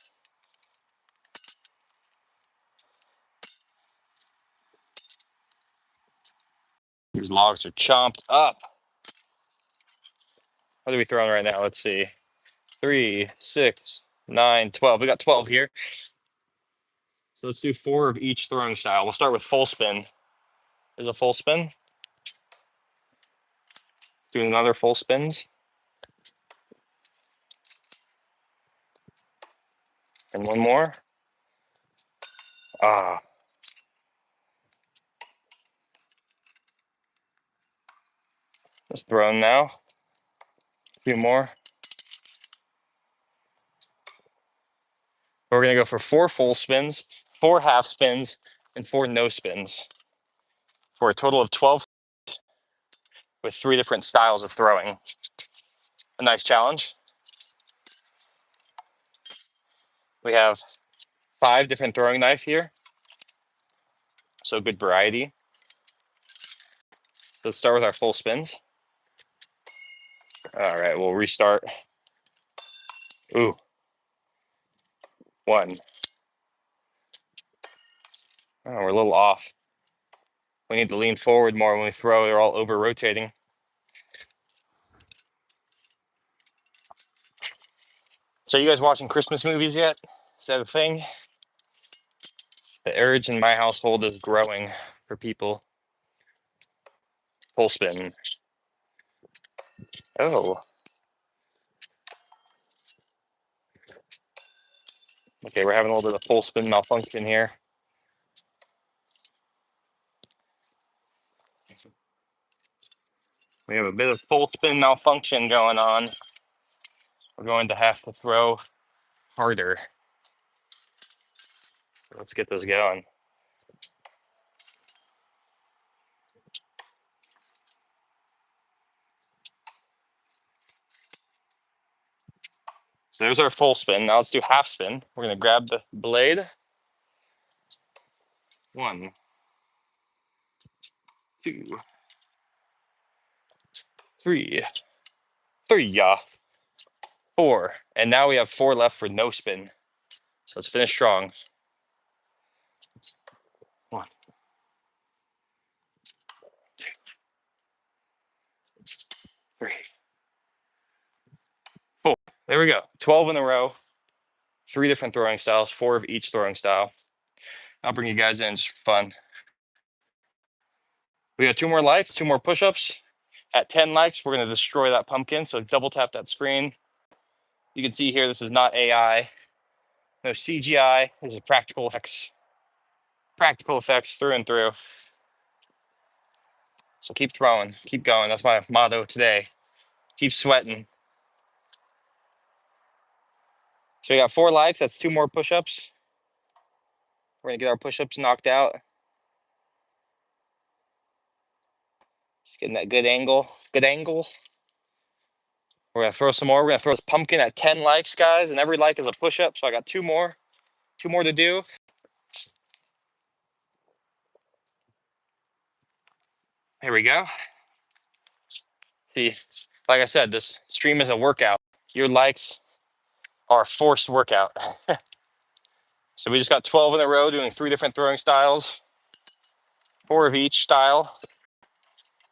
These logs are chomped up. What are we throwing right now? Let's see. 3, 6, 9, 12. We got 12 here. So let's do 4 of each throwing style. We'll start with full spin. There's a full spin. Do another full spins. And one more. Ah. Just throwing now. A few more. We're going to go for 4 full spins, 4 half spins, and 4 no spins for a total of 12 with 3 different styles of throwing. A nice challenge. We have 5 different throwing knife here. So good variety. Let's start with our full spins. All right, we'll restart. Ooh. 1. Oh, we're a little off. We need to lean forward more when we throw. They're all over rotating. So you guys watching Christmas movies yet? Is that a thing? The urge in my household is growing for people. Full spin. Oh. Okay, we're having a little bit of full spin malfunction here. We have a bit of full spin malfunction going on. We're going to have to throw harder. Let's get this going. So there's our full spin. Now let's do half spin. We're going to grab the blade. 1, 2, 3, 4. And now we have 4 left for no spin. So let's finish strong. 1, 2, 3, 4. There we go. 12 in a row. 3 different throwing styles, 4 of each throwing style. I'll bring you guys in just for fun. We got 2 more likes, 2 more push-ups. At 10 likes, we're going to destroy that pumpkin. So double tap that screen. You can see here, this is not AI. No CGI. This is practical effects. Practical effects through and through. So keep throwing, keep going. That's my motto today. Keep sweating. So we got 4 likes. That's 2 more push-ups. We're going to get our push-ups knocked out. Just getting that good angle. Good angle. We're going to throw some more. We're going to throw this pumpkin at 10 likes, guys. And every like is a push-up. So I got 2 more. 2 more to do. Here we go. See, like I said, this stream is a workout. Your likes are a forced workout. So we just got 12 in a row doing 3 different throwing styles. 4 of each style.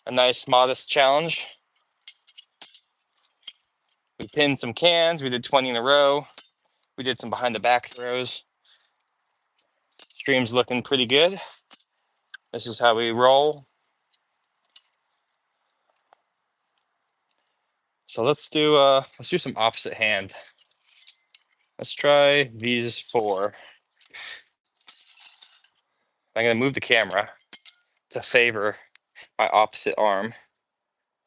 A nice modest challenge. We pinned some cans. We did 20 in a row. We did some behind the back throws. Stream's looking pretty good. This is how we roll. So let's do some opposite hand. Let's try these 4. I'm gonna move the camera to favor my opposite arm.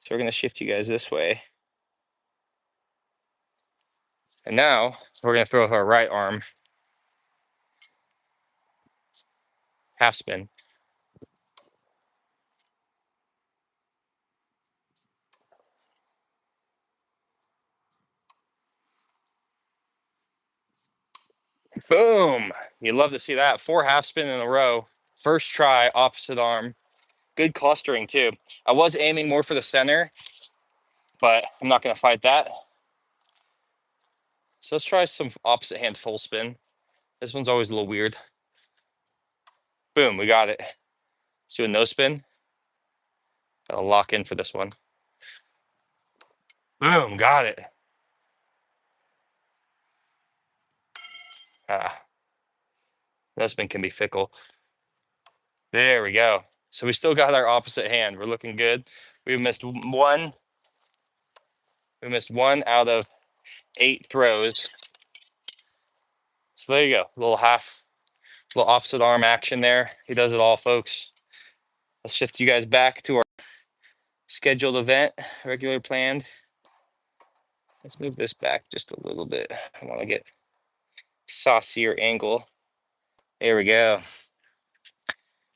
So we're gonna shift you guys this way. And now we're gonna throw with our right arm. Half spin. Boom! You love to see that. 4 half spin in a row. First try, opposite arm. Good clustering too. I was aiming more for the center, but I'm not gonna fight that. So let's try some opposite hand full spin. This one's always a little weird. Boom, we got it. Let's do a no spin. I'll lock in for this one. Boom, got it. No spin can be fickle. There we go. So we still got our opposite hand. We're looking good. We missed one. We missed 1 out of 8 throws. So there you go. Little opposite arm action there. He does it all, folks. Let's shift you guys back to our scheduled event, regular planned. Let's move this back just a little bit. I want to get saucier angle. There we go.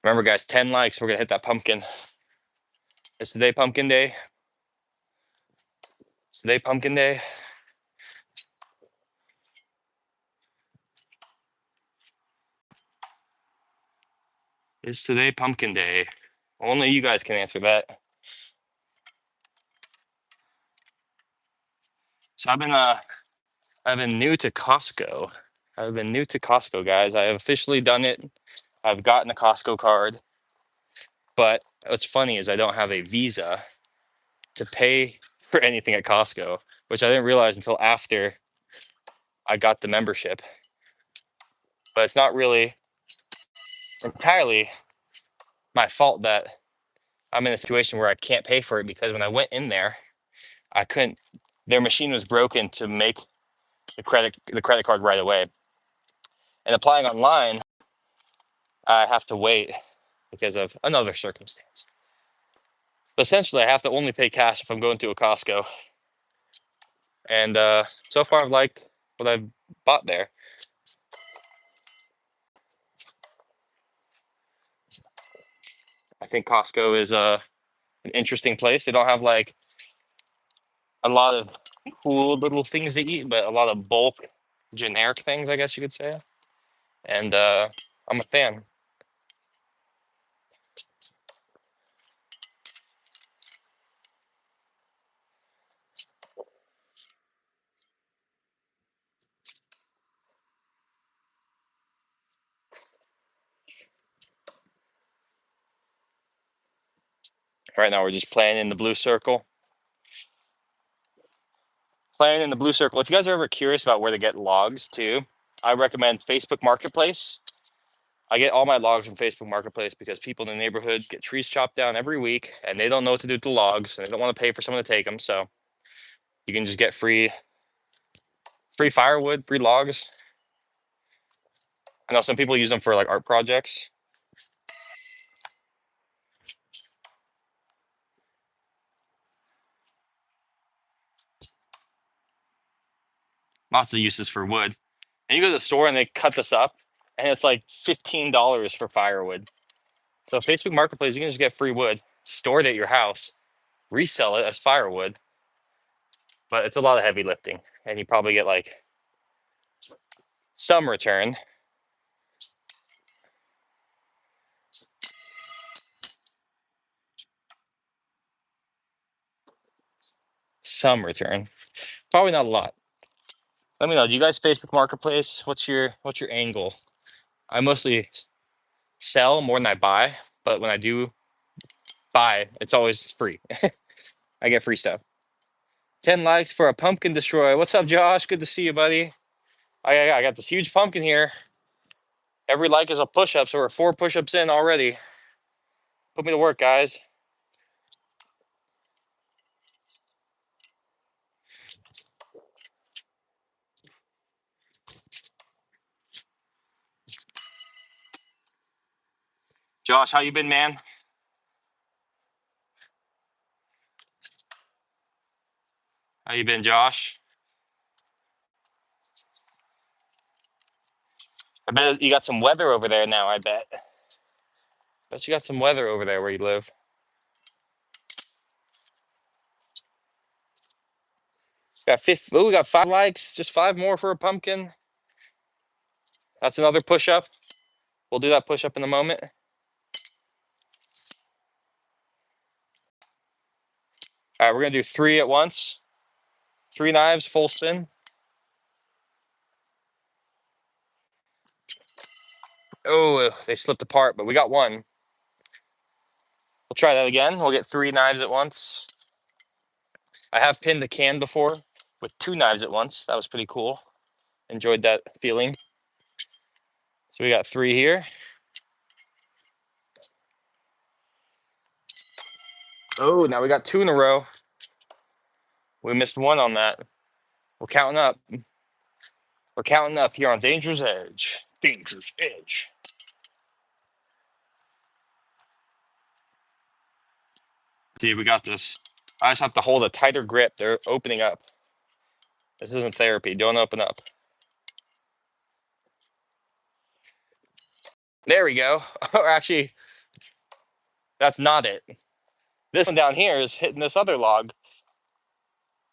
Remember, guys, 10 likes. We're going to hit that pumpkin. It's today pumpkin day. It's today pumpkin day. It's today pumpkin day. Only you guys can answer that. So I've been new to Costco. I've been new to Costco, guys. I have officially done it. I've gotten a Costco card. But what's funny is I don't have a Visa to pay for anything at Costco, which I didn't realize until after I got the membership. But it's not really entirely my fault that I'm in a situation where I can't pay for it, because when I went in there, I couldn't. Their machine was broken to make the credit card right away. And applying online, I have to wait because of another circumstance. But essentially, I have to only pay cash if I'm going to a Costco. And so far, I've liked what I've bought there. I think Costco is an interesting place. They don't have like a lot of cool little things to eat, but a lot of bulk, generic things, I guess you could say. And I'm a fan. Right now, we're just playing in the blue circle. Playing in the blue circle. If you guys are ever curious about where to get logs too, I recommend Facebook Marketplace. I get all my logs from Facebook Marketplace because people in the neighborhood get trees chopped down every week and they don't know what to do with the logs and they don't want to pay for someone to take them. So you can just get free firewood, free logs. I know some people use them for like art projects. Lots of uses for wood. And you go to the store and they cut this up and it's like $15 for firewood. So Facebook Marketplace, you can just get free wood, store it at your house, resell it as firewood. But it's a lot of heavy lifting and you probably get like some return. Some return. Probably not a lot. Let me know. Do you guys Facebook Marketplace? What's your angle? I mostly sell more than I buy, but when I do buy, it's always free. I get free stuff. 10 likes for a pumpkin destroy. What's up, Josh? Good to see you, buddy. I got this huge pumpkin here. Every like is a push-up, so we're 4 push-ups in already. Put me to work, guys. Josh, how you been, man? How you been, Josh? I bet you got some weather over there now, I bet. Bet you got some weather over there where you live. We got 5 likes, just 5 more for a pumpkin. That's another push-up. We'll do that push-up in a moment. All right, we're gonna do 3 at once. 3 knives, full spin. Oh, they slipped apart, but we got 1. We'll try that again. We'll get 3 knives at once. I have pinned the can before with 2 knives at once. That was pretty cool. Enjoyed that feeling. So we got 3 here. Oh, now we got 2 in a row. We missed 1 on that. We're counting up. We're counting up here on Danger's Edge. Danger's Edge. Dude, we got this. I just have to hold a tighter grip. They're opening up. This isn't therapy. Don't open up. There we go. Or actually, that's not it. This one down here is hitting this other log.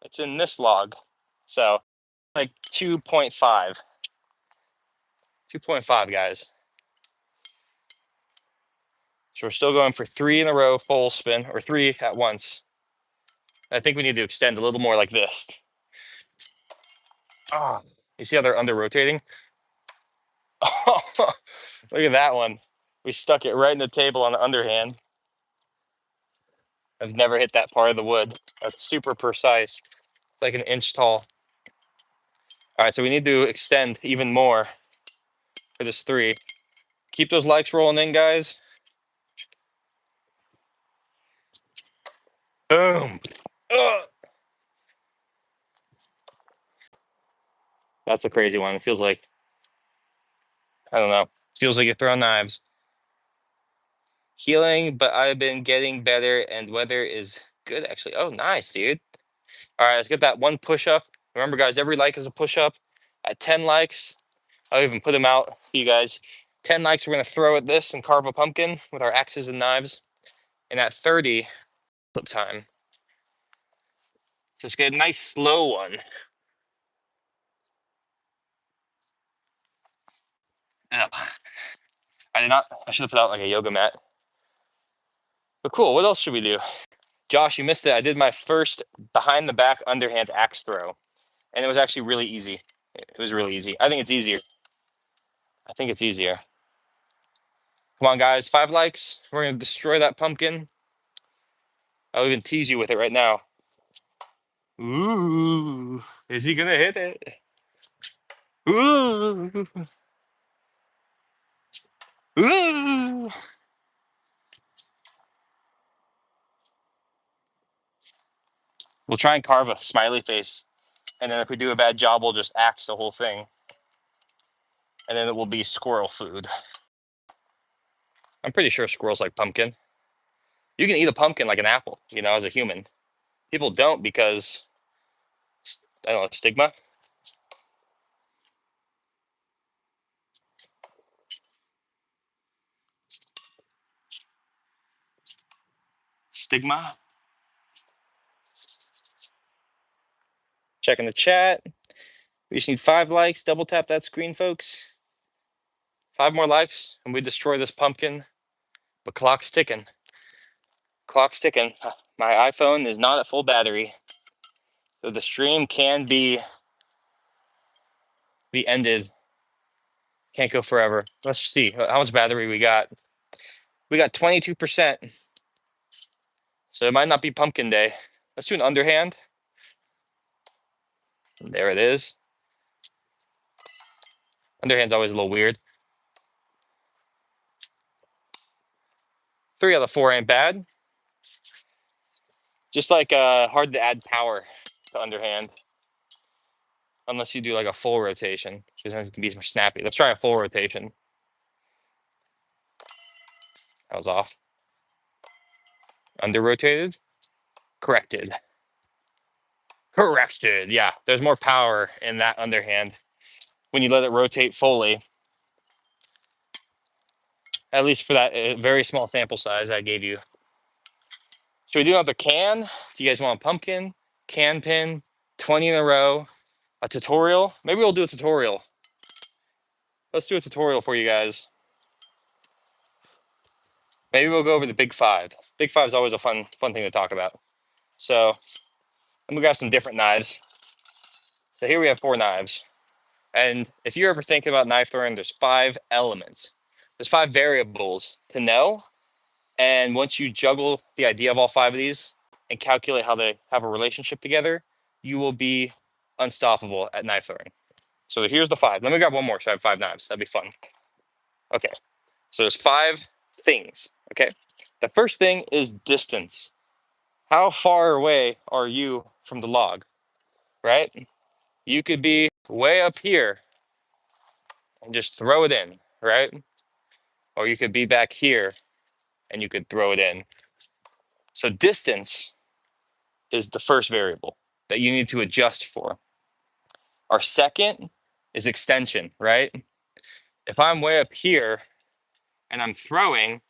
It's in this log. So, like 2.5. 2.5, guys. So we're still going for 3 in a row, full spin, or 3 at once. I think we need to extend a little more like this. Oh, you see how they're under rotating? Oh, look at that one. We stuck it right in the table on the underhand. I've never hit that part of the wood. That's super precise. It's like an inch tall. All right, so we need to extend even more for this 3. Keep those likes rolling in, guys. Boom. Ugh. That's a crazy one. It feels like, I don't know. Feels like you're throwing knives. Healing, but I've been getting better and weather is good, actually. Oh, nice, dude. All right, let's get that 1 push-up. Remember, guys, every like is a push-up. At 10 likes, I'll even put them out for you guys. 10 likes, we're going to throw at this and carve a pumpkin with our axes and knives. And at 30, flip time. So let's get a nice slow one. Ugh. I should have put out like a yoga mat. But cool, what else should we do? Josh, you missed it. I did my first behind the back underhand axe throw. And it was actually really easy. It was really easy. I think it's easier. I think it's easier. Come on, guys. 5 likes. We're going to destroy that pumpkin. I'll even tease you with it right now. Ooh, is he going to hit it? Ooh. Ooh. We'll try and carve a smiley face. And then if we do a bad job, we'll just axe the whole thing. And then it will be squirrel food. I'm pretty sure squirrels like pumpkin. You can eat a pumpkin like an apple, you know, as a human. People don't because, I don't know, stigma. Stigma. Checking the chat. We just need 5 likes. Double tap that screen, folks. 5 more likes, and we destroy this pumpkin. But clock's ticking. Clock's ticking. My iPhone is not at full battery, so the stream can be ended. Can't go forever. Let's see how much battery we got. We got 22%. So it might not be pumpkin day. Let's do an underhand. There it is. Underhand's always a little weird. 3 out of 4 ain't bad. Just like hard to add power to underhand. Unless you do like a full rotation, because then it can be more snappy. Let's try a full rotation. That was off. Under rotated. Corrected. Corrected. Yeah, there's more power in that underhand when you let it rotate fully. At least for that very small sample size I gave you. Should we do another can? Do you guys want a pumpkin, can pin, 20 in a row, a tutorial? Maybe we'll do a tutorial. Let's do a tutorial for you guys. Maybe we'll go over the big five. Big five is always a fun thing to talk about. So let me grab some different knives. So here we have 4 knives. And if you're ever thinking about knife throwing, there's 5 elements. There's 5 variables to know. And once you juggle the idea of all 5 of these and calculate how they have a relationship together, you will be unstoppable at knife throwing. So here's the 5. Let me grab one more so I have 5 knives. That'd be fun. Okay. So there's 5 things. Okay. The first thing is distance. How far away are you from the log? Right? You could be way up here and just throw it in, right? Or you could be back here and you could throw it in. So distance is the first variable that you need to adjust for. Our second is extension, right? If I'm way up here and I'm throwing,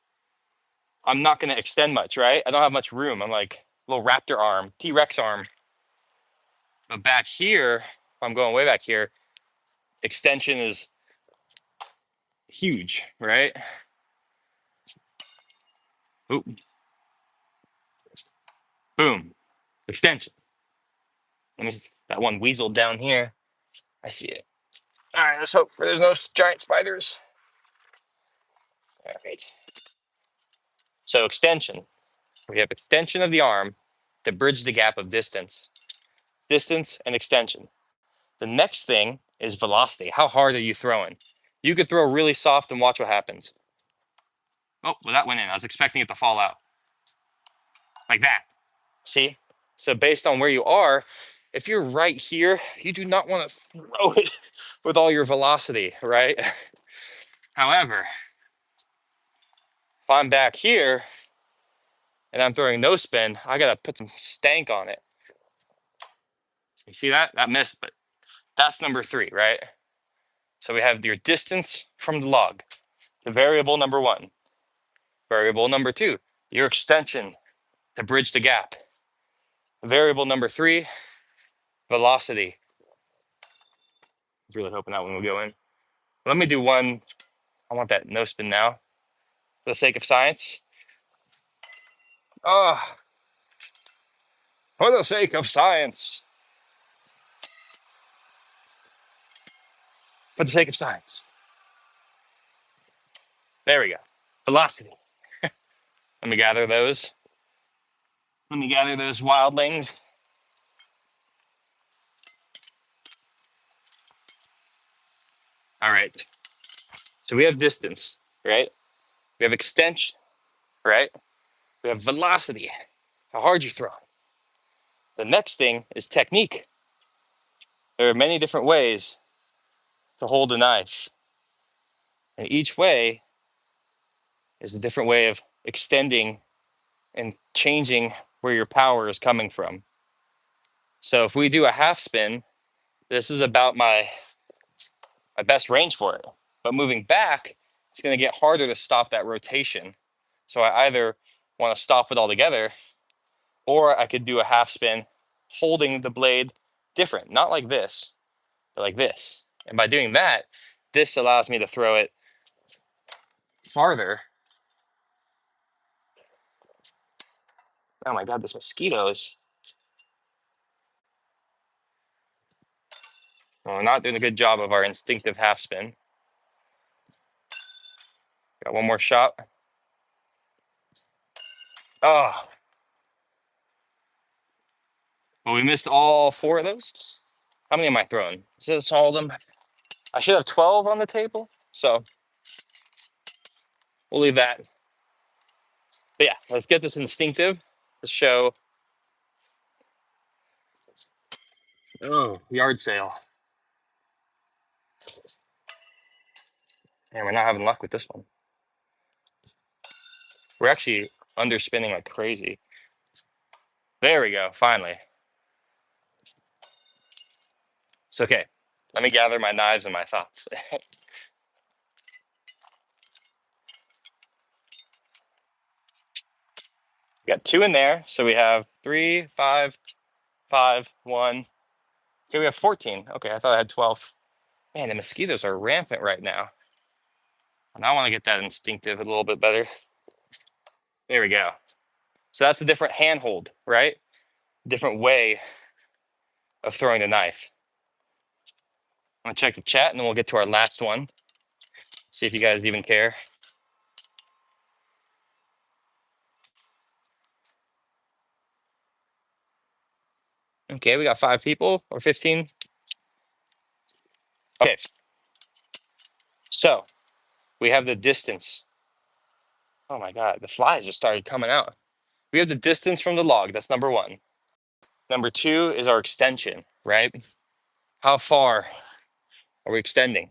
I'm not going to extend much, right? I don't have much room. I'm like a little raptor arm, T-Rex arm. But back here, if I'm going way back here, extension is huge, right? Oop. Boom, extension. Let me that one weasel down here. I see it. All right, let's hope there's no giant spiders. All right. So extension. We have extension of the arm to bridge the gap of distance. Distance and extension. The next thing is velocity. How hard are you throwing? You could throw really soft and watch what happens. Oh, well, that went in. I was expecting it to fall out. Like that. See? So based on where you are, if you're right here, you do not want to throw it with all your velocity, right? However, if I'm back here and I'm throwing no spin, I got to put some stank on it. You see that? That missed, but that's number 3, right? So we have your distance from the log, the variable number 1. Variable number 2, your extension to bridge the gap. Variable number 3, velocity. I was really hoping that one would go in. Let me do one. I want that no spin now, for the sake of science. Oh, for the sake of science. For the sake of science. There we go. Velocity. Let me gather those. Let me gather those wildlings. All right. So we have distance, right? We have extension, right? We have velocity, how hard you throw. The next thing is technique. There are many different ways to hold a knife, and each way is a different way of extending and changing where your power is coming from. So if we do a half spin, this is about my best range for it. But moving back, it's going to get harder to stop that rotation. So I either want to stop it altogether, or I could do a half spin holding the blade different, not like this, but like this. And by doing that, this allows me to throw it farther. Oh my God, this mosquitoes. Well, we're not doing a good job of our instinctive half spin. Got one more shot. Oh, well, we missed all 4 of those. How many am I throwing? Is this all of them? I should have 12 on the table, so we'll leave that. But yeah, let's get this instinctive to show. Oh, yard sale. And we're not having luck with this one. We're actually underspinning like crazy. There we go, finally. It's okay. Let me gather my knives and my thoughts. We got 2 in there, so we have 3, 5, 5, 1. Okay, we have 14. Okay, I thought I had 12. Man, the mosquitoes are rampant right now. And I want to get that instinctive a little bit better. There we go. So that's a different handhold, right? Different way of throwing the knife. I'm gonna check the chat and then we'll get to our last one. See if you guys even care. Okay, we got 5 people or 15. Okay, so we have the distance. Oh my God, the flies just started coming out. We have the distance from the log. That's number 1. Number 2 is our extension, right? How far are we extending?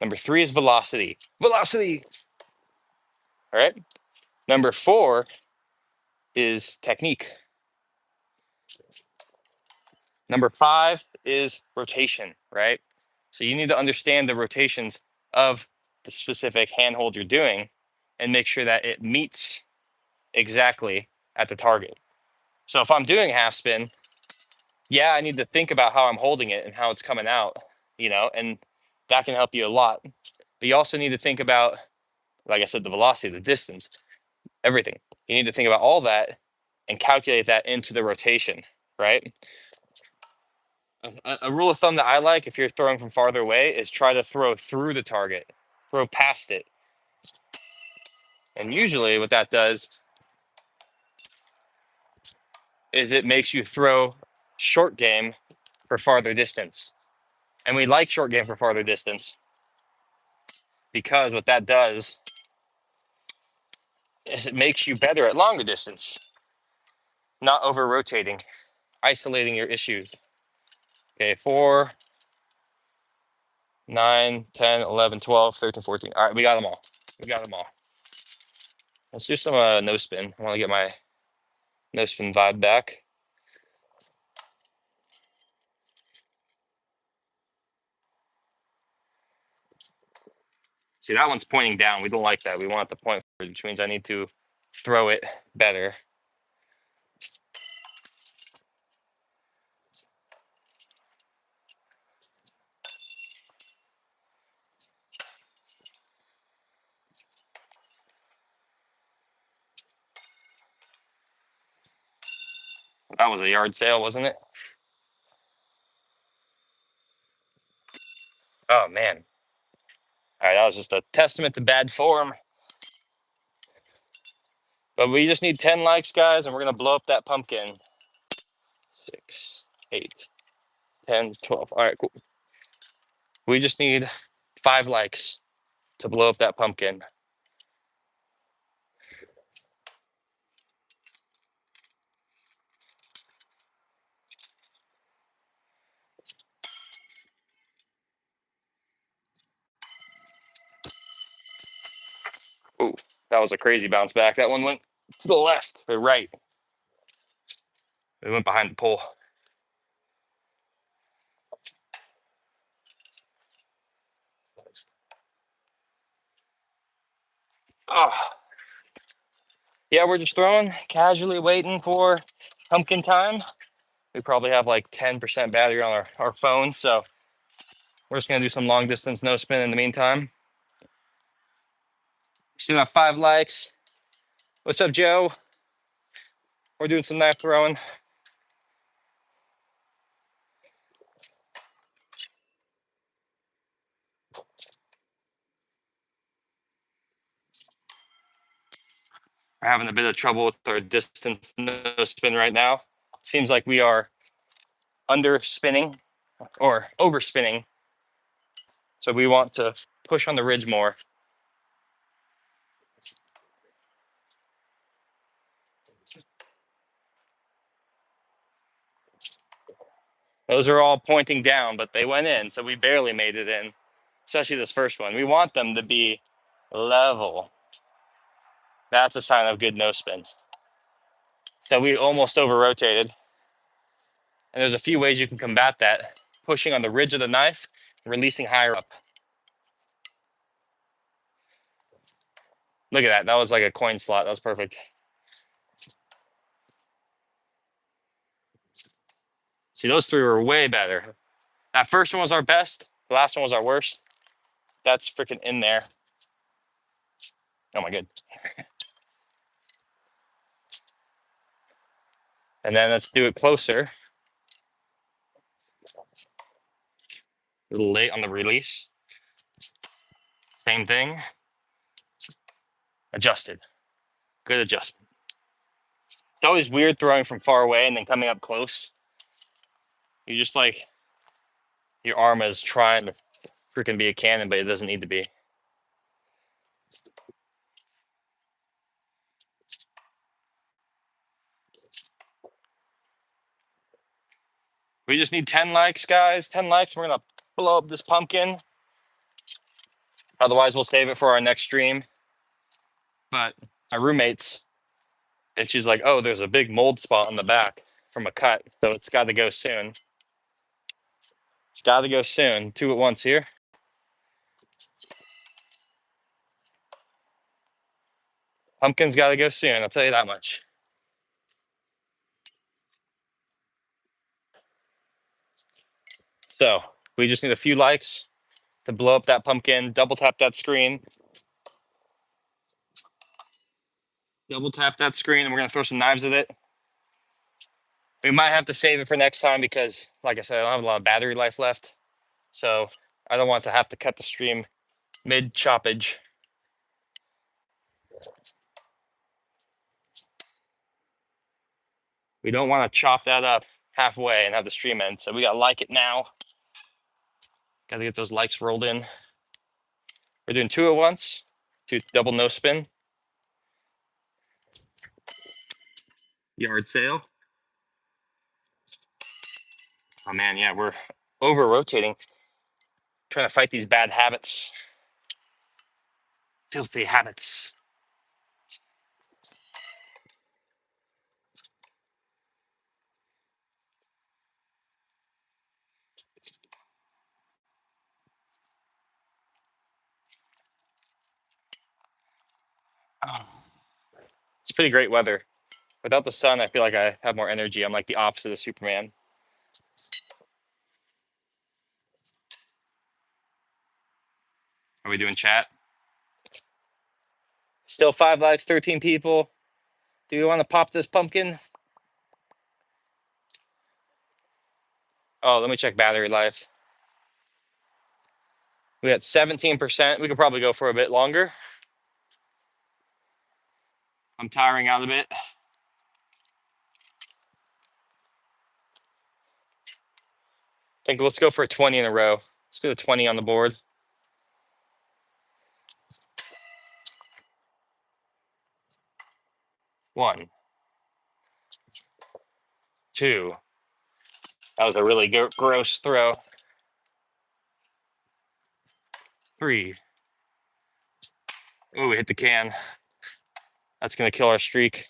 Number 3 is velocity. Velocity. All right. Number 4 is technique. Number 5 is rotation, right? So you need to understand the rotations of the specific handhold you're doing and make sure that it meets exactly at the target. So if I'm doing a half spin, yeah, I need to think about how I'm holding it and how it's coming out, and that can help you a lot. But you also need to think about, like I said, the velocity, the distance, everything. You need to think about all that and calculate that into the rotation, right? A rule of thumb that I like if you're throwing from farther away is try to throw through the target, throw past it. And usually what that does is it makes you throw short game for farther distance. And we like short game for farther distance because what that does is it makes you better at longer distance, not over rotating, isolating your issues. Okay, 4, 9, 10, 11, 12, 13, 14. All right, we got them all. We got them all. Let's do some no spin. I want to get my no spin vibe back. See, that one's pointing down. We don't like that. We want it to point forward, which means I need to throw it better. That was a yard sale, wasn't it? Oh, man. All right, that was just a testament to bad form. But we just need 10 likes, guys, and we're going to blow up that pumpkin. 6, 8, 10, 12. All right, cool. We just need 5 likes to blow up that pumpkin. Ooh, that was a crazy bounce back. That one went to the left or right. It went behind the pole. Oh, yeah, we're just throwing, casually waiting for pumpkin time. We probably have like 10% battery on our phone, so we're just gonna do some long distance no spin in the meantime. Still got 5 likes. What's up, Joe? We're doing some knife throwing. We're having a bit of trouble with our distance no spin right now. Seems like we are under spinning or over spinning. So we want to push on the ridge more. Those are all pointing down, but they went in, so we barely made it in, especially this first one. We want them to be level. That's a sign of good no spin. So we almost over rotated. And there's a few ways you can combat that. Pushing on the ridge of the knife, releasing higher up. Look at that. That was like a coin slot. That was perfect. See, those three were way better. That first one was our best. The last one was our worst. That's freaking in there. Oh my good. And then let's do it closer. A little late on the release. Same thing. Adjusted. Good adjustment. It's always weird throwing from far away and then coming up close. You just like, your arm is trying to freaking be a cannon, but it doesn't need to be. We just need 10 likes, guys. 10 likes. We're going to blow up this pumpkin. Otherwise, we'll save it for our next stream. But my roommate's, and she's like, oh, there's a big mold spot on the back from a cut. So it's got to go soon. It's got to go soon. Two at once here. Pumpkin's got to go soon. I'll tell you that much. So we just need a few likes to blow up that pumpkin. Double tap that screen. Double tap that screen, and we're going to throw some knives at it. We might have to save it for next time because, like I said, I don't have a lot of battery life left. So I don't want to have to cut the stream mid-choppage. We don't want to chop that up halfway and have the stream end. So we got to like it now. Got to get those likes rolled in. We're doing two at once. Two double no spin. Yard sale. Oh man, yeah, we're over rotating. Trying to fight these bad habits. Filthy habits. Oh. It's pretty great weather. Without the sun, I feel like I have more energy. I'm like the opposite of Superman. Are we doing chat? Still 5 likes, 13 people. Do you want to pop this pumpkin? Oh, let me check battery life. We got 17%. We could probably go for a bit longer. I'm tiring out a bit. I think let's go for a 20 in a row. Let's go to 20 on the board. One, two. That was a really gross throw. Three. Oh, we hit the can. That's going to kill our streak.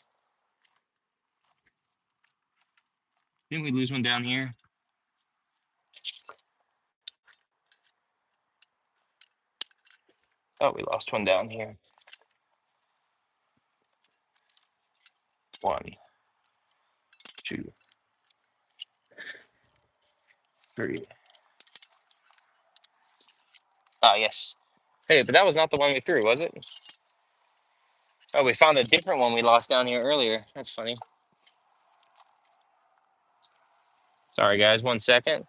Didn't we lose one down here? Oh, we lost one down here. One, two, three. Ah, yes. Hey, but that was not the one we threw, was it? Oh, we found a different one we lost down here earlier. That's funny. Sorry, guys. 1 second. Is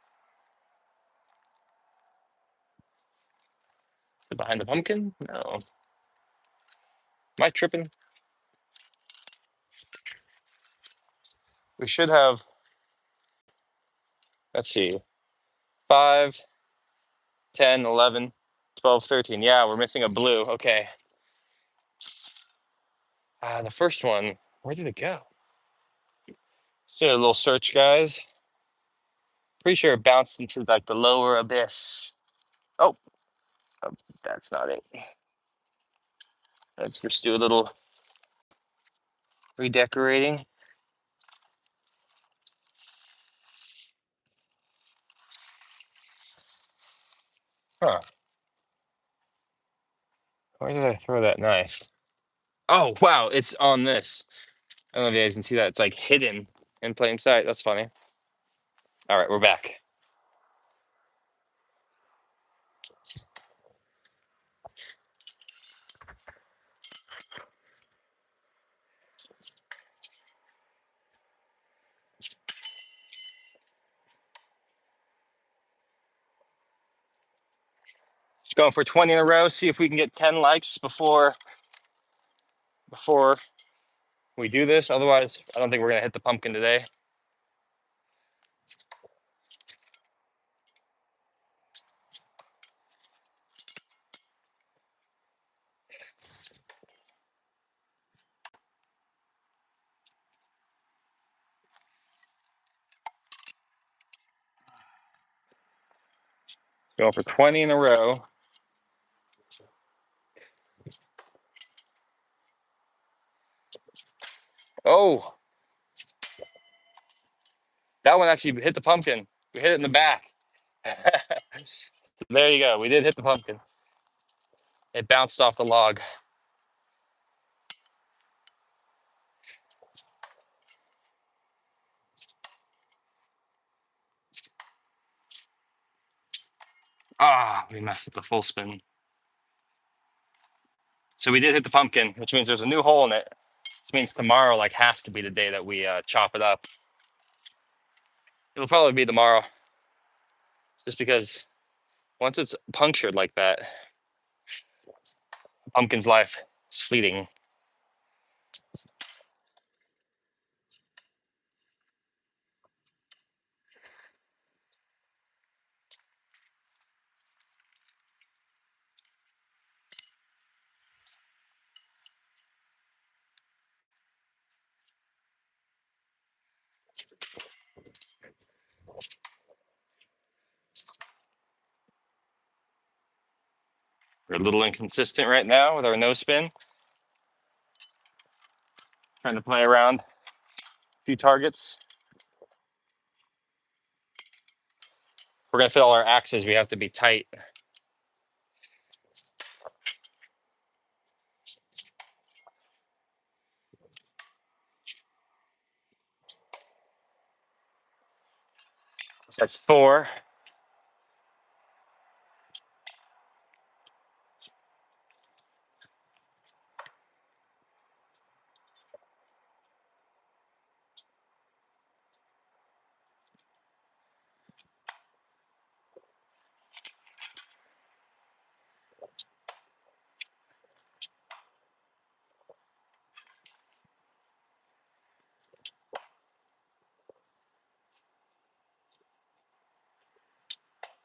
it behind the pumpkin? No. Am I tripping? We should have, let's see, 5, 10, 11, 12, 13. Yeah, we're missing a blue. Okay. The first one, where did it go? Let's do a little search, guys. Pretty sure it bounced into like the lower abyss. Oh, that's not it. Let's just do a little redecorating. Huh. Where did I throw that knife? Oh, wow, it's on this. I don't know if you guys can see that. It's like hidden in plain sight. That's funny. All right, we're back. Just going for 20 in a row. See if we can get 10 likes before we do this. Otherwise, I don't think we're gonna hit the pumpkin today. Going for 20 in a row. Oh, that one actually hit the pumpkin. We hit it in the back. There you go. We did hit the pumpkin. It bounced off the log. Ah, we messed up the full spin. So we did hit the pumpkin, which means there's a new hole in it. Which means tomorrow like has to be the day that we chop it up. It'll probably be tomorrow, just because once it's punctured like that, pumpkin's life is fleeting. We're a little inconsistent right now with our no spin. Trying to play around a few targets. We're gonna fit all our axes. We have to be tight. So that's 4.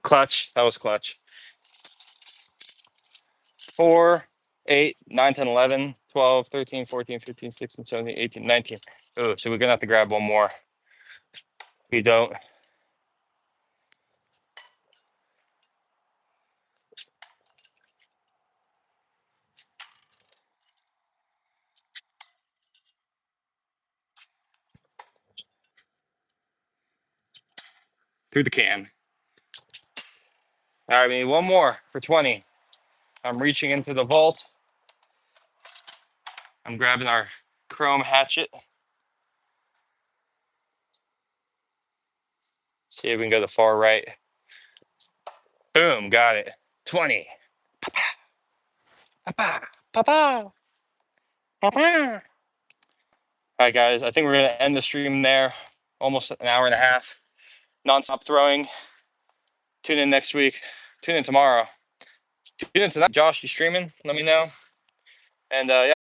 Clutch. That was clutch. 4, 8, 9, 10, 11, 12, 13, 14, 15, 16, 17, 18, 19. Oh, so we're gonna have to grab one more. If we don't. Through the can. All right, we need one more for 20. I'm reaching into the vault. I'm grabbing our chrome hatchet. See if we can go to the far right. Boom, got it. 20. Pa-pa, pa-pa, pa-pa. All right, guys, I think we're gonna end the stream there. Almost an hour and a half. Non-stop throwing. Tune in next week. Tune in tomorrow. Tune in tonight. Josh, you streaming? Let me know. And yeah.